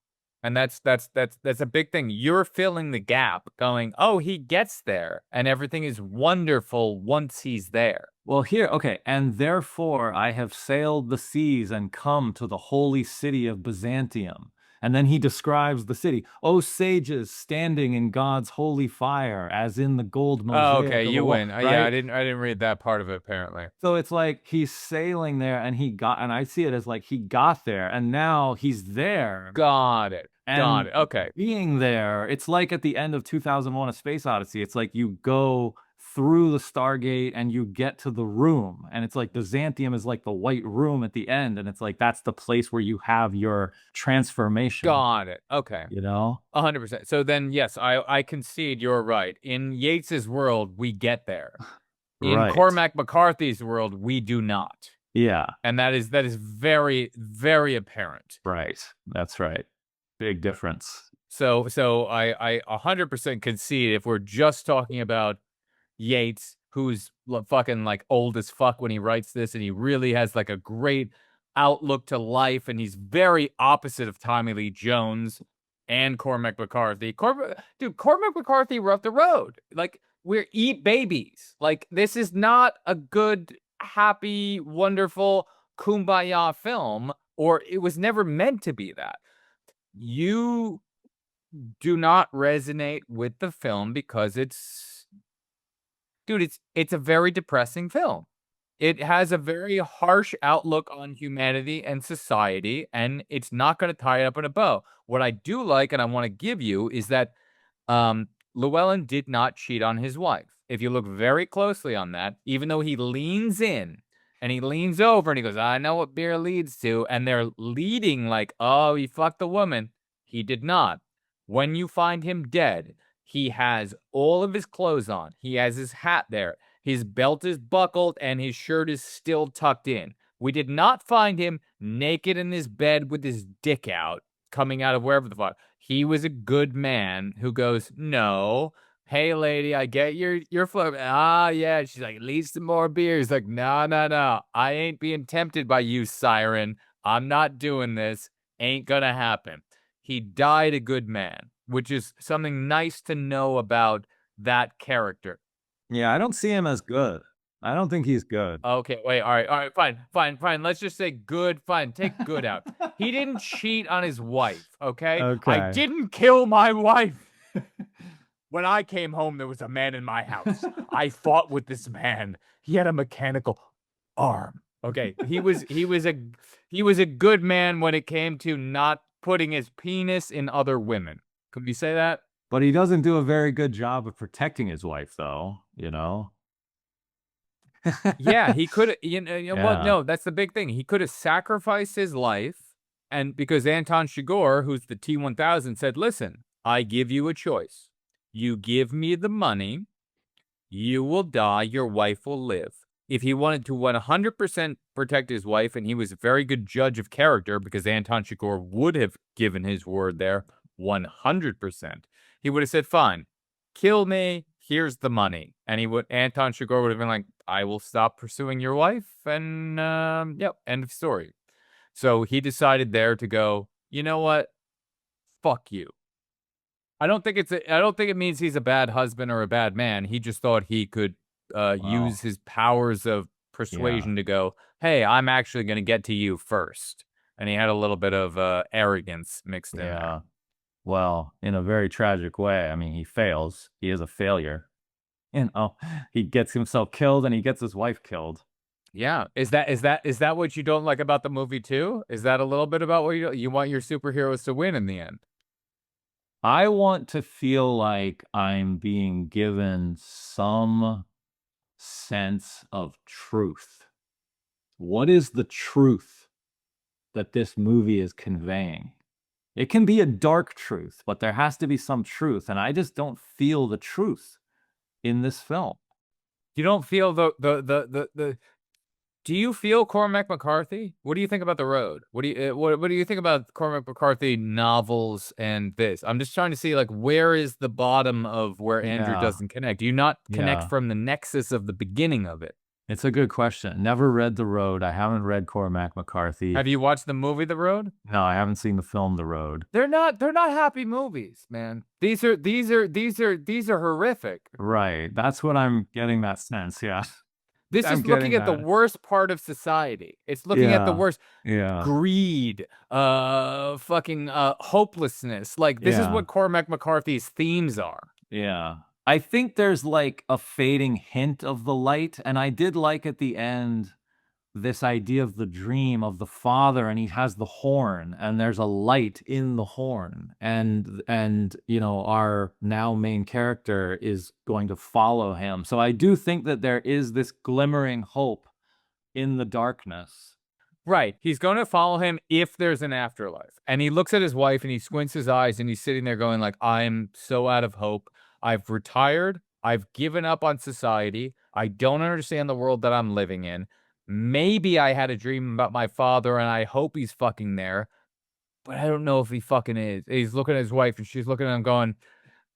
And that's a big thing. You're filling the gap going, "Oh, he gets there and everything is wonderful once he's there." well, here, okay, and therefore I have sailed the seas and come to the holy city of Byzantium. And then he describes the city. O sages standing in God's holy fire, as in the gold Oh, mosaic okay, of the you wall, win. Yeah, I right? didn't read that part of it apparently. So it's like he's sailing there, and I see it as like he got there, and now he's there. Got it. Got And it. Okay. being there, it's like at the end of 2001: A Space Odyssey, it's like you go through the Stargate and you get to the room. And it's like Byzantium is like the white room at the end. And it's like that's the place where you have your transformation, Got it. Okay. 100%. So then, yes, I concede you're right. In Yates's world, we get there. In Right. Cormac McCarthy's world, we do not. Yeah. And that is very, very apparent. Right. That's right. Big difference. So I 100% concede if we're just talking about Yates, who's fucking like old as fuck when he writes this, and he really has like a great outlook to life, and he's very opposite of Tommy Lee Jones and Cormac McCarthy. Cormac McCarthy wrote the road. Like, we're eat babies. Like, this is not a good, happy, wonderful kumbaya film, or it was never meant to be that. You do not resonate with the film because it's a very depressing film. It has a very harsh outlook on humanity and society, and it's not going to tie it up in a bow. What I do like, and I want to give you, is that Llewellyn did not cheat on his wife. If you look very closely on that, even though he leans in and he leans over and he goes, "I know what beer leads to," and they're leading like, "Oh, he fucked the woman." He did not. When you find him dead, he has all of his clothes on. He has his hat there. His belt is buckled and his shirt is still tucked in. We did not find him naked in his bed with his dick out, coming out of wherever the fuck. He was a good man who goes, "No, hey lady, I get your flow." "Ah, yeah." She's like, "Leave some more beer." He's like, "No, no, no. I ain't being tempted by you, siren. I'm not doing this. Ain't gonna happen." He died a good man, which is something nice to know about that character. Yeah, I don't see him as good. I don't think he's good. Okay, wait, all right, fine. Let's just say good, fine, take good out. He didn't cheat on his wife, okay? I Okay. didn't kill my wife. When I came home, there was a man in my house. I fought with this man. He had a mechanical arm. Okay, he was a good man when it came to not putting his penis in other women. Could we say that? But he doesn't do a very good job of protecting his wife, though, Yeah, he could, well, Yeah. no, that's the big thing. He could have sacrificed his life, and because Anton Chigurh, who's the T-1000, said, "Listen, I give you a choice. You give me the money, you will die, your wife will live." If he wanted to 100% protect his wife, and he was a very good judge of character because Anton Chigurh would have given his word there 100%, he would have said, "Fine, kill me, here's the money." And Anton Chigurh would have been like, "I will stop pursuing your wife," and yep, end of story. So he decided there to go, "You know what? Fuck you." I don't think it means he's a bad husband or a bad man. He just thought he could Wow. use his powers of persuasion to go, "Hey, I'm actually going to get to you first." And he had a little bit of arrogance mixed in there. Yeah. Well, in a very tragic way. I mean, he fails. He is a failure. You know, he gets himself killed and he gets his wife killed. Yeah. Is that what you don't like about the movie too? Is that a little bit about what you want your superheroes to win in the end? I want to feel like I'm being given some sense of truth. What is the truth that this movie is conveying? It can be a dark truth, but there has to be some truth, and I just don't feel the truth in this film. You don't feel the do you feel Cormac McCarthy? What do you think about The Road? What do you think about Cormac McCarthy novels and this? I'm just trying to see, like, where is the bottom of where Andrew Yeah, doesn't connect? Do you not connect yeah. from the nexus of the beginning of it? It's a good question. Never read The Road. I haven't read Cormac McCarthy. Have you watched the movie The Road? No, I haven't seen the film The Road. They're not happy movies, man. These are horrific. Right. That's what I'm getting that sense, yeah. This I'm is looking getting at the that. worst part of society. It's looking at the Yeah. worst Yeah. greed, fucking hopelessness. Like, this is Yeah. what Cormac McCarthy's themes are. Yeah. I think there's like a fading hint of the light, and I did like at the end this idea of the dream of the father, and he has the horn, and there's a light in the horn, and you know, our now main character is going to follow him. So I do think that there is this glimmering hope in the darkness. Right. He's going to follow him if there's an afterlife. And he looks at his wife and he squints his eyes and he's sitting there going like, I'm so out of hope. I've retired. I've given up on society. I don't understand the world that I'm living in. Maybe I had a dream about my father and I hope he's fucking there, but I don't know if he fucking is. He's looking at his wife and she's looking at him going,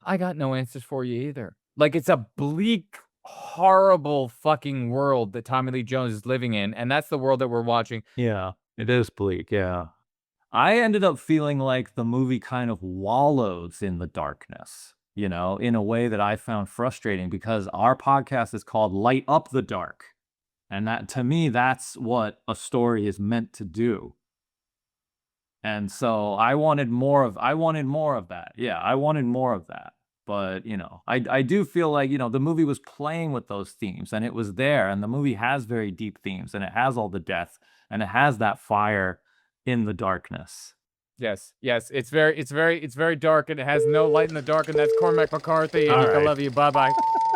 I got no answers for you either. Like, it's a bleak, horrible fucking world that Tommy Lee Jones is living in, and that's the world that we're watching. Yeah, it is bleak, yeah. I ended up feeling like the movie kind of wallows in the darkness, you know, in a way that I found frustrating because our podcast is called Light Up the Dark. And that, to me, that's what a story is meant to do. And so I wanted more of that. Yeah, I wanted more of that. But, you know, I do feel like, you know, the movie was playing with those themes and it was there, and the movie has very deep themes and it has all the death and it has that fire in the darkness. Yes, it's very dark, and it has no light in the dark, and that's Cormac McCarthy, and All I right. love you. Bye-bye.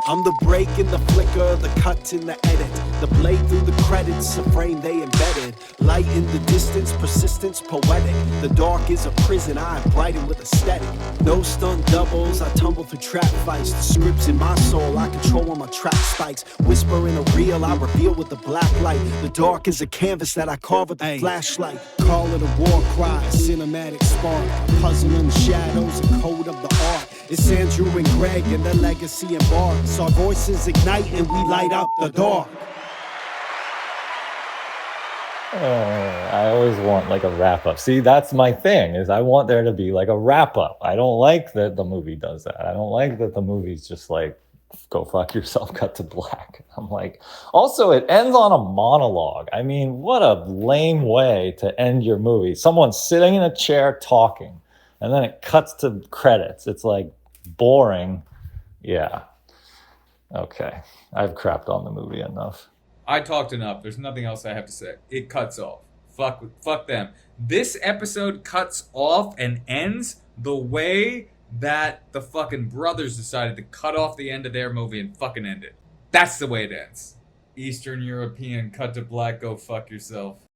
I'm the break in the flicker, the cut in the edit, the blade through the credits, a frame they embedded. Light in the distance, persistence poetic. The dark is a prison, I brighten with aesthetic. No stunt doubles, I tumble through trap fights. The scripts in my soul, I control when my track spikes. Whisper in a reel, I reveal with the black light. The dark is a canvas that I carve with the flashlight. Call it a war cry, a cinematic spark. Puzzle in the shadows, a code of the art. It's Andrew and Greg and the legacy embarks. Our voices ignite and we light up the dark. I always want like a wrap up. See, that's my thing, is I want there to be like a wrap up. I don't like that the movie does that. I don't like that the movie's just like, go fuck yourself, cut to black. I'm like, also it ends on a monologue. I mean, what a lame way to end your movie. Someone's sitting in a chair talking, and then it cuts to credits. It's like boring. Yeah. Okay. I've crapped on the movie enough. I talked enough. There's nothing else I have to say. It cuts off. Fuck them. This episode cuts off and ends the way that the fucking brothers decided to cut off the end of their movie and fucking end it. That's the way it ends. Eastern European cut to black, go fuck yourself.